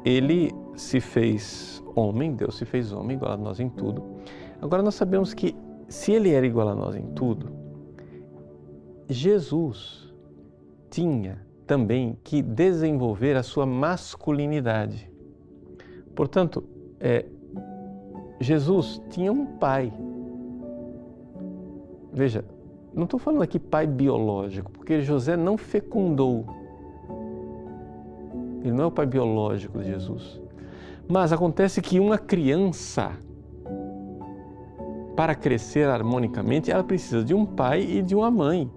ele se fez homem, Deus se fez homem, igual a nós em tudo. Agora nós sabemos que se Ele era igual a nós em tudo, Jesus tinha também que desenvolver a sua masculinidade. Portanto, Jesus tinha um pai. Veja, não estou falando aqui pai biológico, porque José não fecundou. Ele não é o pai biológico de Jesus. Mas acontece que uma criança, para crescer harmonicamente, ela precisa de um pai e de uma mãe.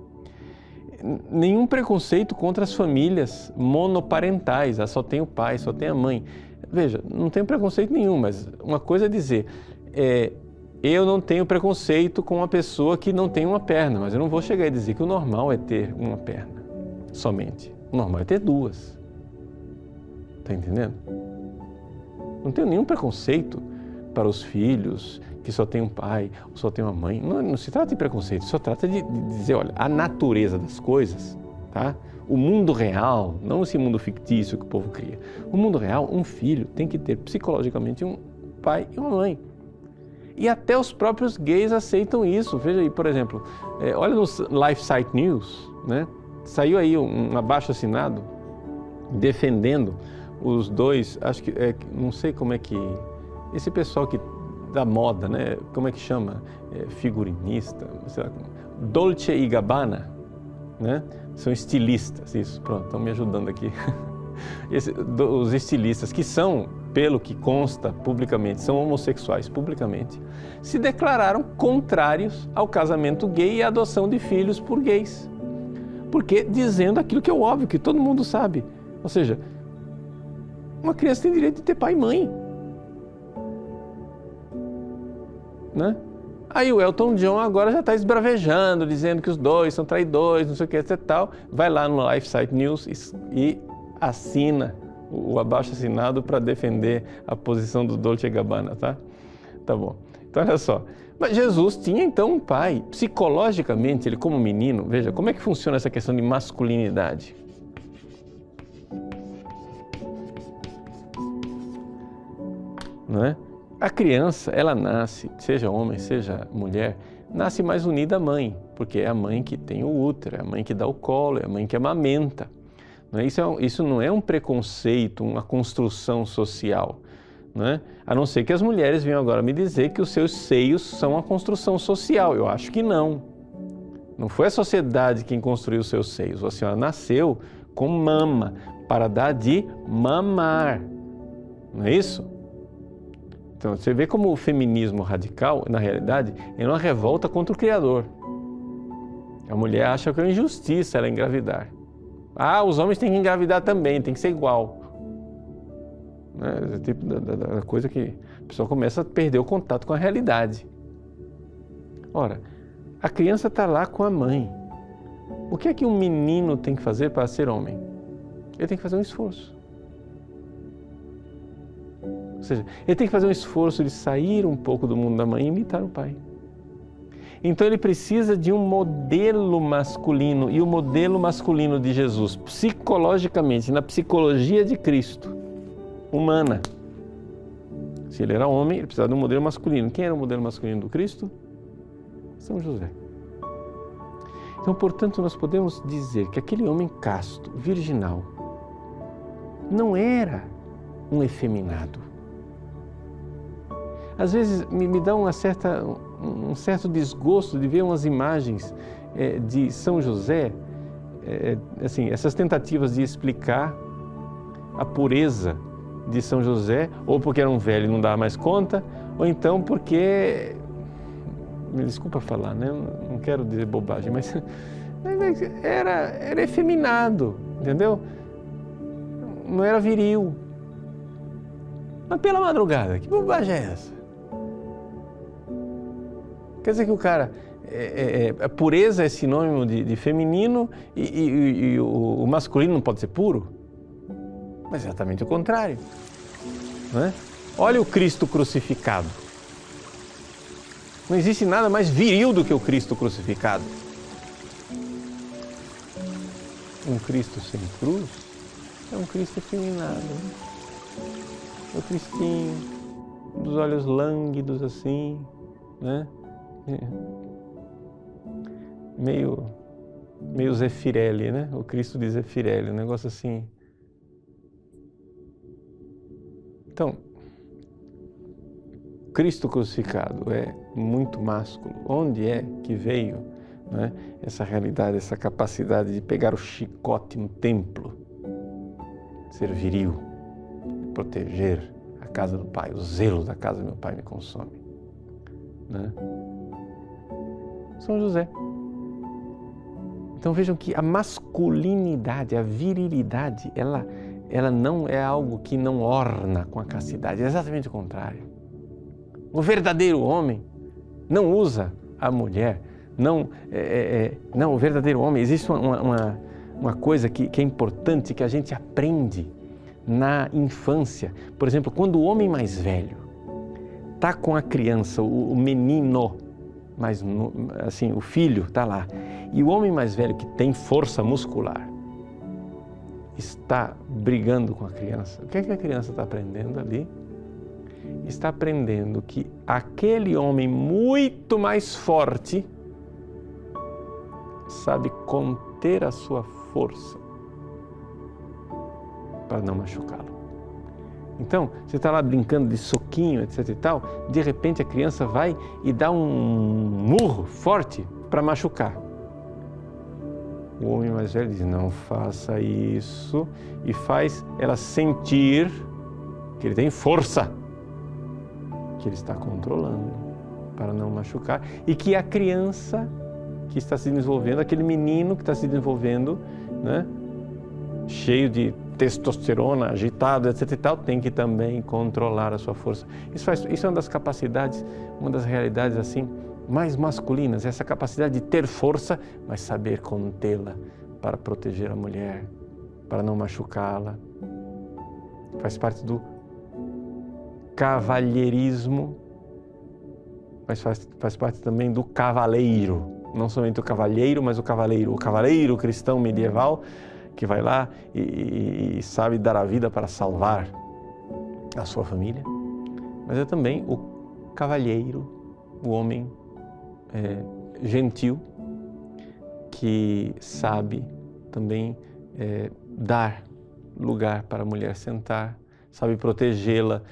Nenhum preconceito contra as famílias monoparentais, só tem o pai, só tem a mãe. Veja, não tem preconceito nenhum, mas uma coisa é dizer, eu não tenho preconceito com uma pessoa que não tem uma perna, mas eu não vou chegar e dizer que o normal é ter uma perna somente. O normal é ter duas. Está entendendo? Não tenho nenhum preconceito para os filhos que só tem um pai ou só tem uma mãe. Não se trata de preconceito, só trata de dizer, olha, a natureza das coisas, tá? O mundo real, não esse mundo fictício que o povo cria. O mundo real, um filho tem que ter psicologicamente um pai e uma mãe. E até os próprios gays aceitam isso. Veja aí, por exemplo, olha no LifeSite News, né? Saiu aí um abaixo-assinado defendendo os dois, acho que, não sei como é que, esse pessoal que da moda, né? Como é que chama? Figurinista, sei lá, Dolce & Gabbana, né? São estilistas, isso, pronto, estão me ajudando aqui. Os estilistas, que são, pelo que consta publicamente, são homossexuais publicamente, se declararam contrários ao casamento gay e à adoção de filhos por gays. Porque dizendo aquilo que é óbvio, que todo mundo sabe. Ou seja, uma criança tem direito de ter pai e mãe. Né? Aí o Elton John agora já está esbravejando, dizendo que os dois são traidores, não sei o que, etc. Tal. Vai lá no LifeSite News e assina o abaixo-assinado para defender a posição do Dolce & Gabbana, tá? Tá bom. Então, olha só. Mas Jesus tinha então um pai. Psicologicamente, ele como menino, veja, como é que funciona essa questão de masculinidade? Não é? A criança, ela nasce, seja homem, seja mulher, nasce mais unida à mãe, porque é a mãe que tem o útero, é a mãe que dá o colo, é a mãe que amamenta. Não é? Isso não é um preconceito, uma construção social. Não é? A não ser que as mulheres venham agora me dizer que os seus seios são uma construção social. Eu acho que não. Não foi a sociedade quem construiu os seus seios. A senhora nasceu com mama, para dar de mamar. Não é isso? Então, você vê como o feminismo radical, na realidade, é uma revolta contra o Criador. A mulher acha que é uma injustiça ela engravidar. Ah, os homens têm que engravidar também, tem que ser igual. É o tipo da coisa que a pessoa começa a perder o contato com a realidade. Ora, a criança está lá com a mãe. O que é que um menino tem que fazer para ser homem? Ele tem que fazer um esforço. Ou seja, ele tem que fazer um esforço de sair um pouco do mundo da mãe e imitar o pai. Então ele precisa de um modelo masculino, e o modelo masculino de Jesus, psicologicamente, na psicologia de Cristo, humana. Se ele era homem, ele precisava de um modelo masculino. Quem era o modelo masculino do Cristo? São José. Então, portanto, nós podemos dizer que aquele homem casto, virginal, não era um efeminado. Às vezes me dá um certo desgosto de ver umas imagens de São José, assim, essas tentativas de explicar a pureza de São José, ou porque era um velho e não dava mais conta, ou então porque, me desculpa falar, né? Não quero dizer bobagem, mas era efeminado, entendeu? Não era viril. Mas pela madrugada, que bobagem é essa? Quer dizer que o cara, a pureza é sinônimo de feminino e o masculino não pode ser puro? Mas é exatamente o contrário. Não é? Olha o Cristo crucificado. Não existe nada mais viril do que o Cristo crucificado. Um Cristo sem cruz é um Cristo efeminado. o tristinho, dos olhos lânguidos assim, né? Meio Zeffirelli, né? O Cristo de Zeffirelli, um negócio assim. Então, Cristo crucificado é muito másculo. Onde é que veio, né, essa realidade, essa capacidade de pegar o chicote no templo, ser viril, proteger a casa do Pai, o zelo da casa do meu Pai me consome, né? São José. Então vejam que a masculinidade, a virilidade, ela não é algo que não orna com a castidade, é exatamente o contrário. O verdadeiro homem não usa a mulher, não, o verdadeiro homem, existe uma coisa que é importante, que a gente aprende na infância. Por exemplo, quando o homem mais velho está com a criança, o menino, assim, o filho está lá, e o homem mais velho que tem força muscular está brigando com a criança, o que é que a criança está aprendendo ali? Está aprendendo que aquele homem muito mais forte sabe conter a sua força para não machucá-lo. Então, você está lá brincando de soquinho, etc e tal, de repente a criança vai e dá um murro forte para machucar. O homem mais velho diz, não faça isso, e faz ela sentir que ele tem força, que ele está controlando para não machucar, e que a criança que está se desenvolvendo, aquele menino que está se desenvolvendo, né, cheio de testosterona, agitado, etc e tal, tem que também controlar a sua força. Isso é uma das capacidades, uma das realidades assim mais masculinas, essa capacidade de ter força, mas saber contê-la para proteger a mulher, para não machucá-la. Faz parte do cavalheirismo, mas faz parte também do cavaleiro. Não somente o cavalheiro, mas o cavaleiro cristão medieval, que vai lá e sabe dar a vida para salvar a sua família. Mas é também o cavalheiro, o homem gentil, que sabe também dar lugar para a mulher sentar, sabe protegê-la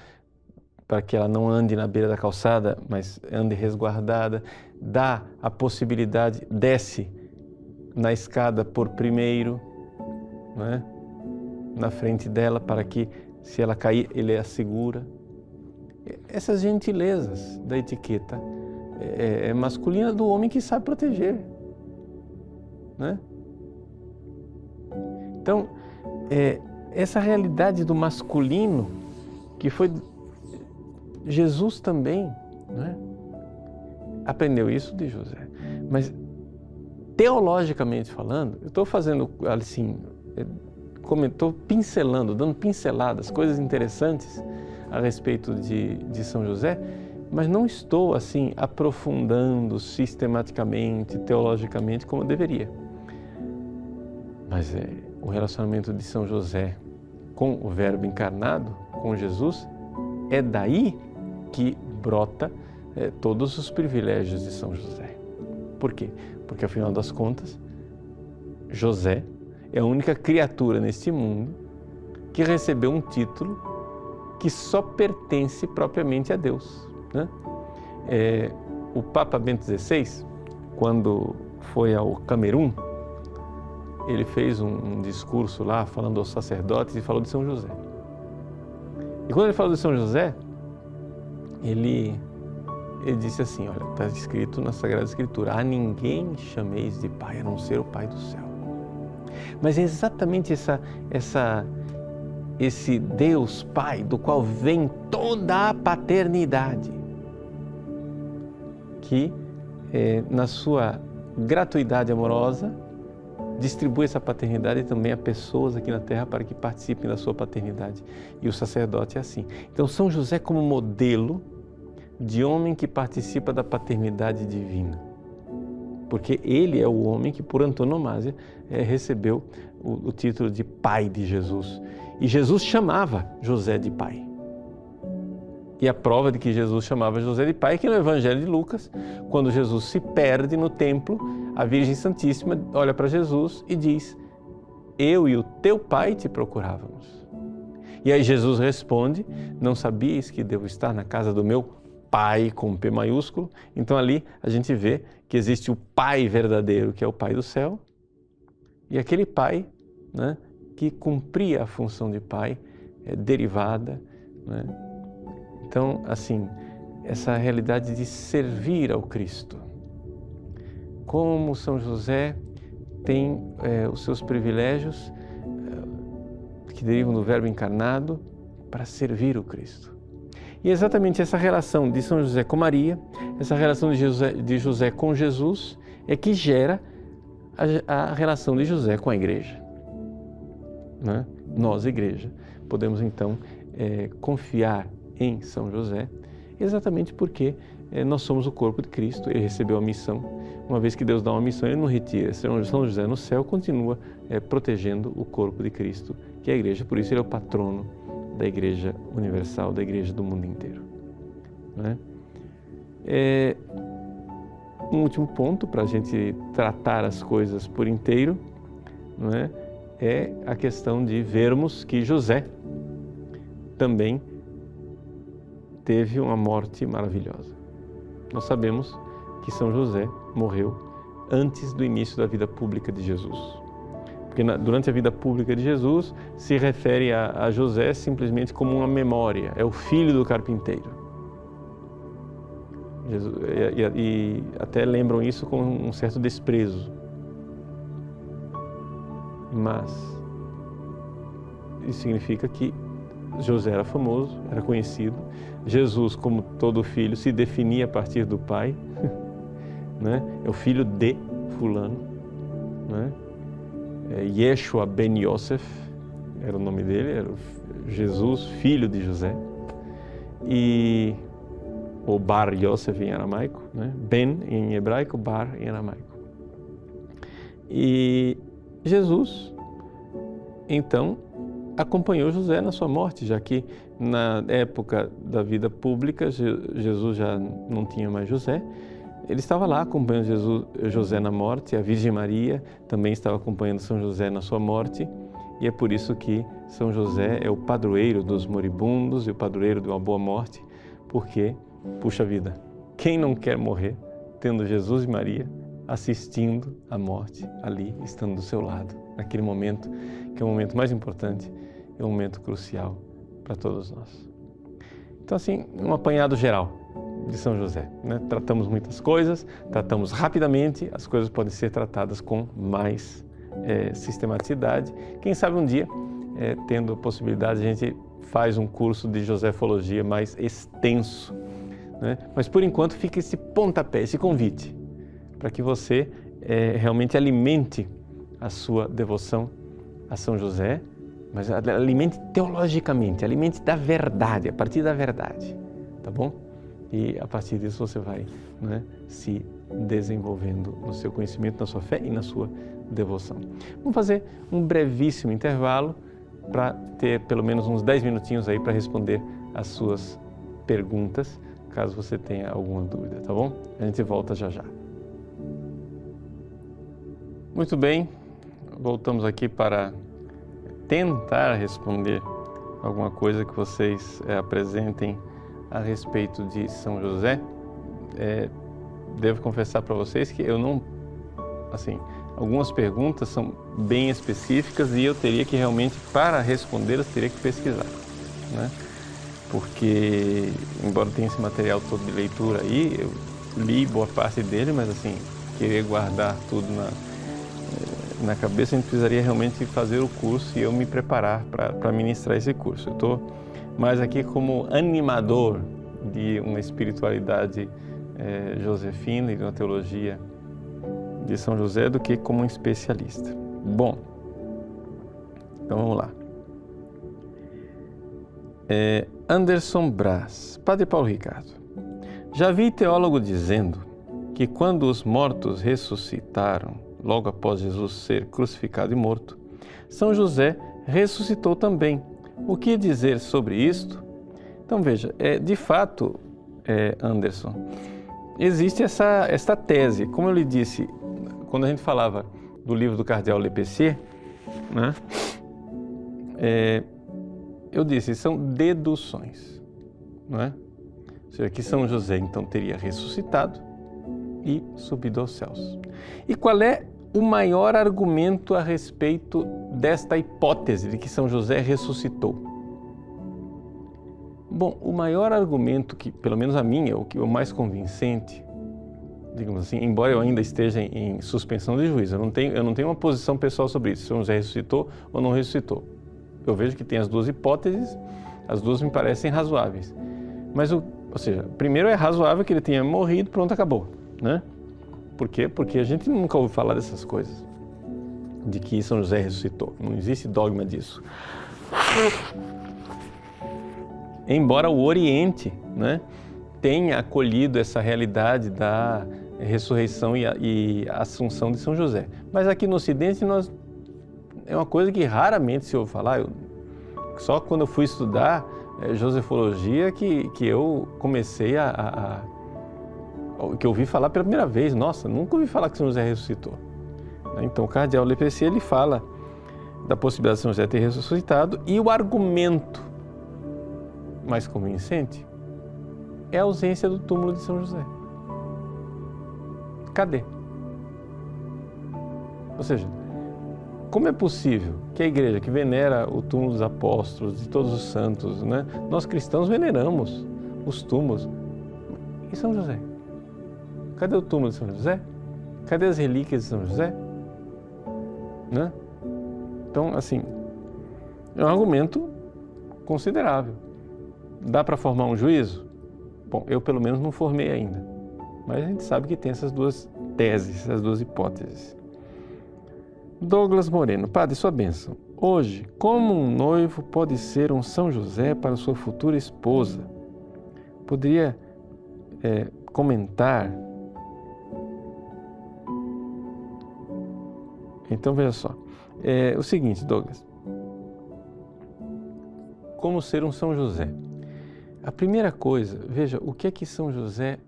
para que ela não ande na beira da calçada, mas ande resguardada, dá a possibilidade, desce na escada por primeiro, né, na frente dela, para que se ela cair, ele a segura. Essas gentilezas da etiqueta é masculina do homem que sabe proteger, né? Então, essa realidade do masculino, que foi Jesus também, né, aprendeu isso de José. Mas, teologicamente falando, eu estou fazendo assim, estou pincelando, dando pinceladas, coisas interessantes a respeito de São José, mas não estou assim aprofundando sistematicamente, teologicamente, como eu deveria. Mas o relacionamento de São José com o Verbo encarnado, com Jesus, é daí que brota todos os privilégios de São José. Por quê? Porque, afinal das contas, José é a única criatura neste mundo que recebeu um título que só pertence propriamente a Deus, né? O Papa Bento XVI, quando foi ao Camerun, ele fez um discurso lá falando aos sacerdotes e falou de São José. E quando ele falou de São José, ele disse assim, olha, está escrito na Sagrada Escritura, a ninguém chameis de pai, a não ser o Pai do céu. Mas é exatamente esse Deus Pai, do qual vem toda a paternidade, que na sua gratuidade amorosa distribui essa paternidade também a pessoas aqui na Terra para que participem da sua paternidade. E o sacerdote é assim. Então, São José como modelo de homem que participa da paternidade divina. Porque ele é o homem que, por antonomasia, recebeu o título de pai de Jesus. E Jesus chamava José de pai. E a prova de que Jesus chamava José de pai é que no Evangelho de Lucas, quando Jesus se perde no templo, a Virgem Santíssima olha para Jesus e diz: eu e o teu pai te procurávamos. E aí Jesus responde: não sabias que devo estar na casa do meu pai, com P maiúsculo? Então ali a gente vê que existe o pai verdadeiro, que é o pai do céu, e aquele pai, né, que cumpria a função de pai, derivada, né? Então, assim, essa realidade de servir ao Cristo. Como São José tem os seus privilégios que derivam do Verbo encarnado para servir o Cristo. E exatamente essa relação de São José com Maria, essa relação de José com Jesus, é que gera a relação de José com a Igreja. Né? Nós, Igreja, podemos então confiar em São José, exatamente porque nós somos o corpo de Cristo, ele recebeu a missão. Uma vez que Deus dá uma missão, ele não retira. São José no céu continua protegendo o corpo de Cristo, que é a Igreja. Por isso ele é o patrono da Igreja Universal, da Igreja do mundo inteiro. Né? Um último ponto para a gente tratar as coisas por inteiro, não é a questão de vermos que José também teve uma morte maravilhosa. Nós sabemos que São José morreu antes do início da vida pública de Jesus. Porque durante a vida pública de Jesus se refere a José simplesmente como uma memória, é o filho do carpinteiro. E até lembram isso com um certo desprezo. Mas isso significa que José era famoso, era conhecido. Jesus, como todo filho, se definia a partir do pai, né? É o filho de fulano, né? Yeshua ben Yosef era o nome dele, era Jesus, filho de José, ou Bar Yosef em aramaico, né? Ben em hebraico, Bar em aramaico. E Jesus, então, acompanhou José na sua morte, já que na época da vida pública Jesus já não tinha mais José. Ele estava lá acompanhando José na morte, a Virgem Maria também estava acompanhando São José na sua morte, e é por isso que São José é o padroeiro dos moribundos e o padroeiro de uma boa morte, porque, puxa vida, quem não quer morrer tendo Jesus e Maria assistindo a morte ali, estando do seu lado, naquele momento que é o momento mais importante, é um momento crucial para todos nós. Então, assim, um apanhado geral de São José, né? Tratamos muitas coisas, tratamos rapidamente, as coisas podem ser tratadas com mais sistematicidade. Quem sabe um dia, tendo a possibilidade, a gente faz um curso de Josefologia mais extenso, né? Mas por enquanto fica esse pontapé, esse convite, para que você realmente alimente a sua devoção a São José, mas alimente teologicamente, alimente da verdade, a partir da verdade, tá bom? E a partir disso você vai, né, se desenvolvendo no seu conhecimento, na sua fé e na sua devoção. Vamos fazer um brevíssimo intervalo para ter pelo menos uns 10 minutinhos aí para responder as suas perguntas, caso você tenha alguma dúvida, tá bom? A gente volta já já. Muito bem, voltamos aqui para tentar responder alguma coisa que vocês apresentem a respeito de São José. Devo confessar para vocês que eu não, assim, algumas perguntas são bem específicas e eu teria que realmente, para respondê-las, teria que pesquisar, né? Porque, embora tenha esse material todo de leitura aí, eu li boa parte dele, mas assim, querer guardar tudo na cabeça, a gente precisaria realmente fazer o curso e eu me preparar para ministrar esse curso. Eu estou mais aqui como animador de uma espiritualidade josefina e de uma teologia de São José do que como um especialista. Bom, então vamos lá. Anderson Braz, Padre Paulo Ricardo, já vi teólogo dizendo que quando os mortos ressuscitaram, logo após Jesus ser crucificado e morto, São José ressuscitou também. O que dizer sobre isto? Então veja, de fato, Anderson, existe esta tese. Como eu lhe disse, quando a gente falava do livro do cardeal Lepessier, né, eu disse, são deduções, não é? Ou seja, que São José então teria ressuscitado e subido aos céus. E qual é o maior argumento a respeito desta hipótese de que São José ressuscitou? Bom, o maior argumento que, pelo menos a minha, o que é o mais convincente, digamos assim, embora eu ainda esteja em suspensão de juízo, eu não tenho uma posição pessoal sobre isso, se São José ressuscitou ou não ressuscitou. Eu vejo que tem as duas hipóteses, as duas me parecem razoáveis. Mas, ou seja, primeiro é razoável que ele tenha morrido, pronto, acabou, né? Por quê? Porque a gente nunca ouve falar dessas coisas, de que São José ressuscitou. Não existe dogma disso. Embora o Oriente, né, tenha acolhido essa realidade da ressurreição e a assunção de São José. Mas aqui no Ocidente é uma coisa que raramente se ouve falar. Só quando eu fui estudar Josefologia que eu comecei que eu ouvi falar pela primeira vez. Nossa, nunca ouvi falar que São José ressuscitou. Então o cardeal Lepessier, ele fala da possibilidade de São José ter ressuscitado, e o argumento mais convincente é a ausência do túmulo de São José. Cadê? Ou seja, como é possível que a igreja que venera o túmulo dos apóstolos, de todos os santos, né? Nós cristãos veneramos os túmulos. E São José? Cadê o túmulo de São José? Cadê as relíquias de São José? Né? Então, assim, é um argumento considerável. Dá para formar um juízo? Bom, eu pelo menos não formei ainda. Mas a gente sabe que tem essas duas teses, essas duas hipóteses. Douglas Moreno, padre, sua bênção. Hoje, como um noivo pode ser um São José para sua futura esposa? Poderia comentar? Então, veja só. O seguinte, Douglas. Como ser um São José? A primeira coisa, veja, o que é que São José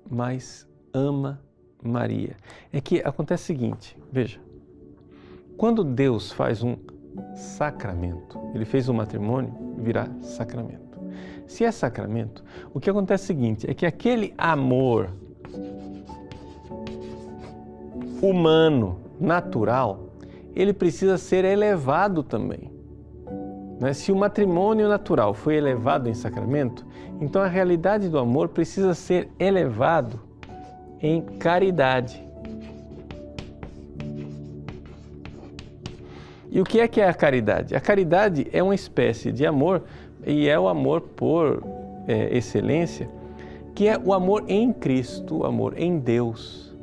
mais ama Maria? É que acontece o seguinte, veja. Quando Deus faz um sacramento, ele fez um matrimônio, virá sacramento. Se é sacramento, o que acontece é o seguinte, é que aquele amor humano, natural, ele precisa ser elevado também. Se o matrimônio natural foi elevado em sacramento, então a realidade do amor precisa ser elevado em caridade. E o que é a caridade? A caridade é uma espécie de amor, e é o amor por excelência, que é o amor em Cristo, o amor em Deus.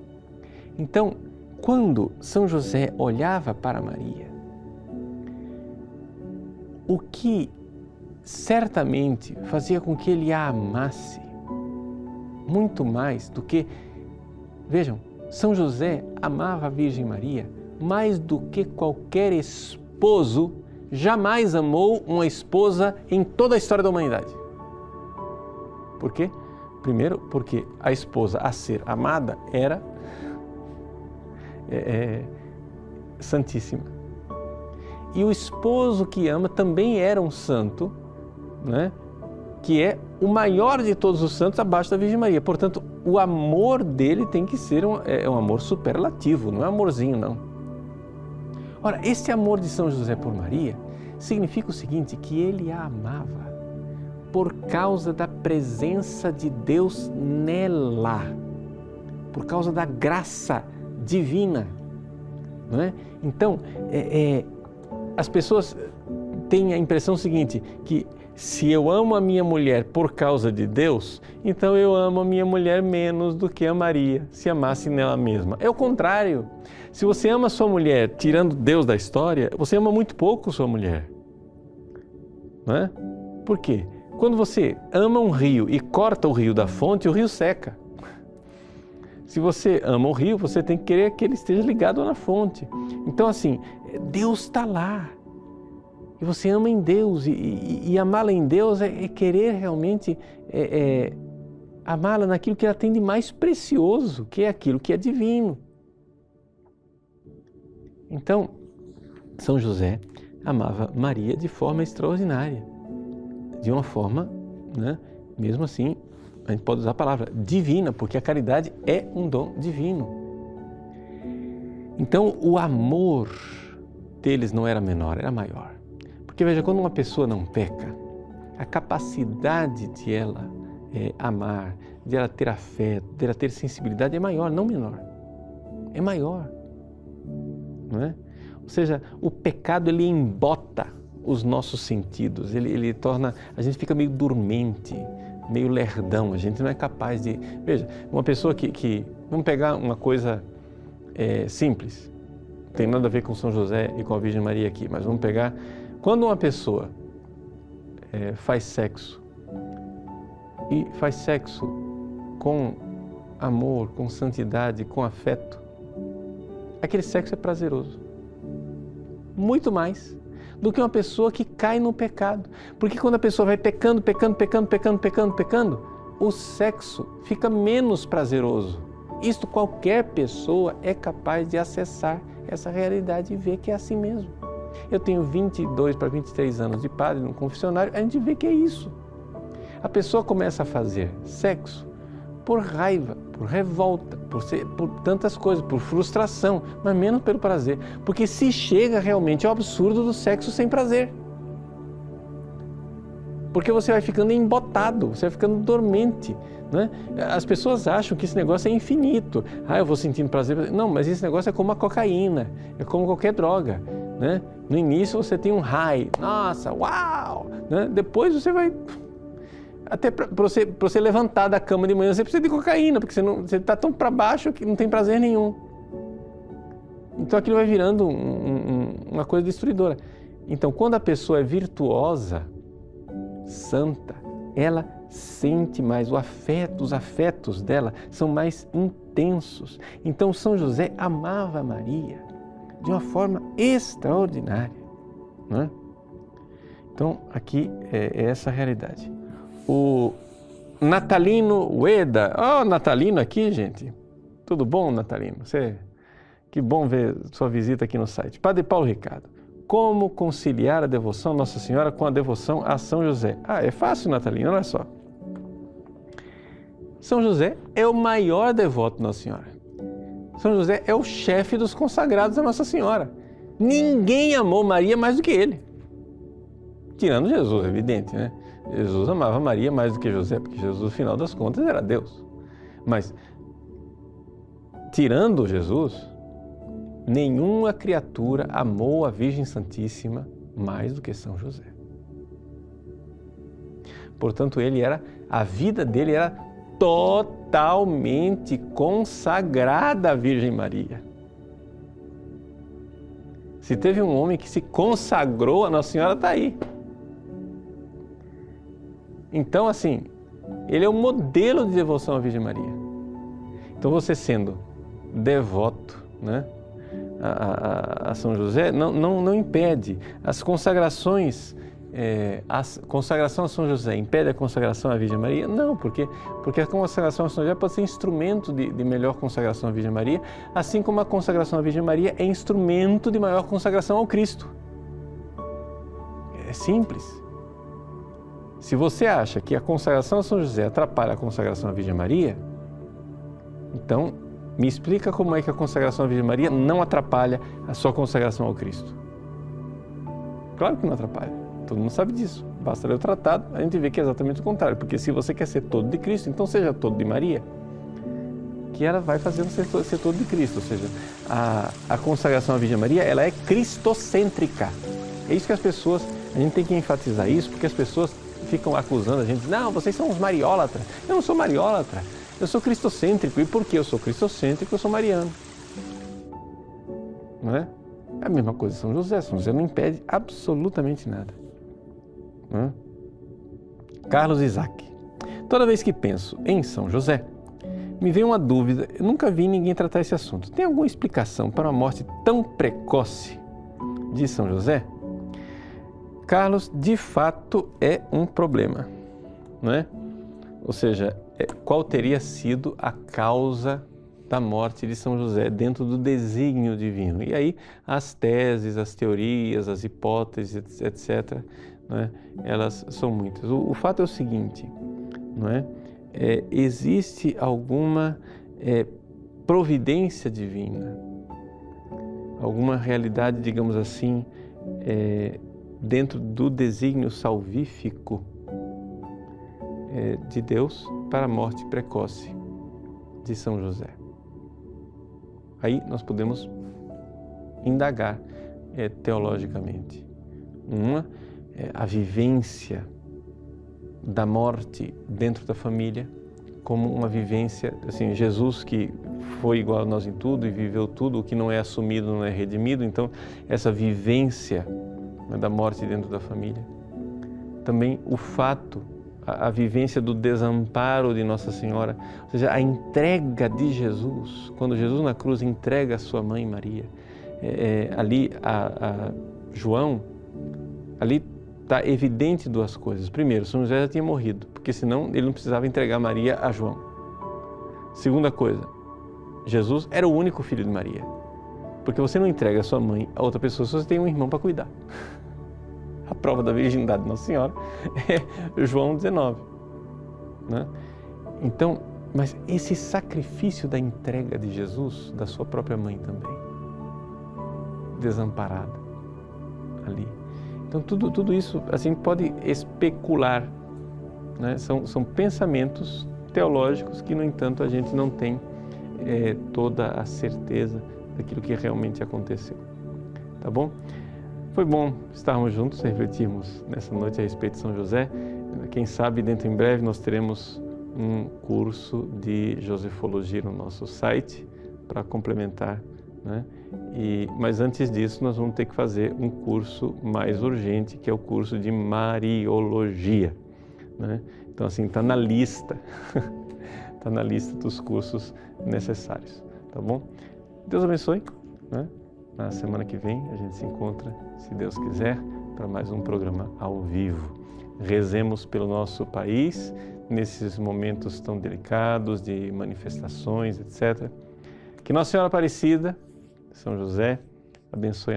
Então, quando São José olhava para Maria, o que certamente fazia com que ele a amasse muito mais do que... Vejam, São José amava a Virgem Maria mais do que qualquer esposo jamais amou uma esposa em toda a história da humanidade. Por quê? Primeiro, porque a esposa a ser amada era santíssima. E o esposo que ama também era um santo, né? Que é o maior de todos os santos abaixo da Virgem Maria. Portanto, o amor dele tem que ser um amor superlativo, não é amorzinho, não. Ora, esse amor de São José por Maria significa o seguinte, que ele a amava por causa da presença de Deus nela, por causa da graça divina, não é? Então, as pessoas têm a impressão seguinte, que se eu amo a minha mulher por causa de Deus, então eu amo a minha mulher menos do que amaria se amasse nela mesma. É o contrário. Se você ama sua mulher tirando Deus da história, você ama muito pouco sua mulher. Não é? Por quê? Quando você ama um rio e corta o rio da fonte, o rio seca. Se você ama o rio, você tem que querer que ele esteja ligado na fonte. Então, assim, Deus está lá. E você ama em Deus, e amá-la em Deus é querer realmente amá-la naquilo que ela tem de mais precioso, que é aquilo que é divino. Então, São José amava Maria de forma extraordinária, de uma forma, né, mesmo assim, a gente pode usar a palavra divina, porque a caridade é um dom divino. Então, o amor deles não era menor, era maior. Porque veja, quando uma pessoa não peca, a capacidade de ela amar, de ela ter afeto, de ela ter sensibilidade é maior, não menor. É maior. Não é? Ou seja, o pecado ele embota os nossos sentidos, ele torna, a gente fica meio dormente, meio lerdão, a gente não é capaz de... Veja, uma pessoa que vamos pegar uma coisa simples, não tem nada a ver com São José e com a Virgem Maria aqui, mas vamos pegar, quando uma pessoa faz sexo, e faz sexo com amor, com santidade, com afeto, aquele sexo é prazeroso. Muito mais do que uma pessoa que cai no pecado. Porque quando a pessoa vai pecando, o sexo fica menos prazeroso. Isto qualquer pessoa é capaz de acessar essa realidade e ver que é assim mesmo. Eu tenho 22 para 23 anos de padre no confessionário, a gente vê que é isso. A pessoa começa a fazer sexo por raiva, por revolta, por tantas coisas, por frustração, mas menos pelo prazer. Porque se chega realmente ao absurdo do sexo sem prazer. Porque você vai ficando embotado, você vai ficando dormente. Né? As pessoas acham que esse negócio é infinito. Eu vou sentindo prazer. Não, mas esse negócio é como a cocaína, é como qualquer droga. Né? No início você tem um high, nossa, uau! Né? Depois você vai... Até para você levantar da cama de manhã, você precisa de cocaína, porque você está tão para baixo que não tem prazer nenhum. Então aquilo vai virando uma coisa destruidora. Então quando a pessoa é virtuosa, santa, ela sente mais, os afetos dela são mais intensos. Então São José amava Maria de uma forma extraordinária. Né? Então aqui é essa a realidade. O Natalino Ueda. Natalino aqui, gente. Tudo bom, Natalino? Que bom ver sua visita aqui no site. Padre Paulo Ricardo, como conciliar a devoção a Nossa Senhora com a devoção a São José? É fácil, Natalino, olha só. São José é o maior devoto de Nossa Senhora. São José é o chefe dos consagrados a Nossa Senhora. Ninguém amou Maria mais do que ele. Tirando Jesus, é evidente, né? Jesus amava Maria mais do que José, porque Jesus, no final das contas, era Deus. Mas, tirando Jesus, nenhuma criatura amou a Virgem Santíssima mais do que São José. Portanto, a vida dele era totalmente consagrada à Virgem Maria. Se teve um homem que se consagrou a Nossa Senhora, está aí. Então, assim, ele é um modelo de devoção à Virgem Maria. Então, você sendo devoto, né, a São José, não impede. As consagrações, a consagração a São José impede a consagração à Virgem Maria? Não, porque a consagração a São José pode ser instrumento de melhor consagração à Virgem Maria, assim como a consagração à Virgem Maria é instrumento de maior consagração ao Cristo. É simples. Se você acha que a consagração a São José atrapalha a consagração à Virgem Maria, então me explica como é que a consagração à Virgem Maria não atrapalha a sua consagração ao Cristo. Claro que não atrapalha, todo mundo sabe disso. Basta ler o tratado, a gente vê que é exatamente o contrário, porque se você quer ser todo de Cristo, então seja todo de Maria, que ela vai fazer você ser todo de Cristo. Ou seja, a consagração à Virgem Maria, ela é cristocêntrica. É isso que a gente tem que enfatizar isso, porque as pessoas ficam acusando a gente, não, vocês são uns mariólatras. Eu não sou mariólatra, eu sou cristocêntrico. E por que eu sou cristocêntrico? Eu sou mariano. Não é? É a mesma coisa São José. São José não impede absolutamente nada. Não é? Carlos Isaac. Toda vez que penso em São José, me vem uma dúvida. Eu nunca vi ninguém tratar esse assunto. Tem alguma explicação para uma morte tão precoce de São José? Carlos, de fato é um problema, não é? Ou seja, qual teria sido a causa da morte de São José dentro do desígnio divino? E aí as teses, as teorias, as hipóteses, etc., não é? Elas são muitas. O fato é o seguinte, não é? Existe alguma providência divina, alguma realidade, digamos assim, dentro do desígnio salvífico de Deus para a morte precoce de São José. Aí nós podemos indagar teologicamente. Uma, a vivência da morte dentro da família como uma vivência, assim, Jesus que foi igual a nós em tudo e viveu tudo, o que não é assumido não é redimido, então essa vivência da morte dentro da família. Também o fato, a vivência do desamparo de Nossa Senhora, ou seja, a entrega de Jesus, quando Jesus na cruz entrega a sua mãe Maria, ali a João, ali está evidente duas coisas. Primeiro, São José já tinha morrido, porque senão ele não precisava entregar Maria a João. Segunda coisa, Jesus era o único filho de Maria, porque você não entrega a sua mãe a outra pessoa se você tem um irmão para cuidar. A prova da virgindade de Nossa Senhora é João 19. Né? Então, mas esse sacrifício da entrega de Jesus, da sua própria mãe também, desamparada ali. Então, tudo isso assim pode especular, né? São pensamentos teológicos que, no entanto, a gente não tem toda a certeza daquilo que realmente aconteceu. Tá bom? Foi bom estarmos juntos, refletirmos nessa noite a respeito de São José. Quem sabe, dentro em breve, nós teremos um curso de Josefologia no nosso site para complementar, né? Mas antes disso, nós vamos ter que fazer um curso mais urgente, que é o curso de Mariologia, né? Então, assim, está na lista, está na lista dos cursos necessários, tá bom? Deus abençoe, né? Na semana que vem a gente se encontra, se Deus quiser, para mais um programa ao vivo. Rezemos pelo nosso país, nesses momentos tão delicados de manifestações, etc. Que Nossa Senhora Aparecida, São José, abençoe a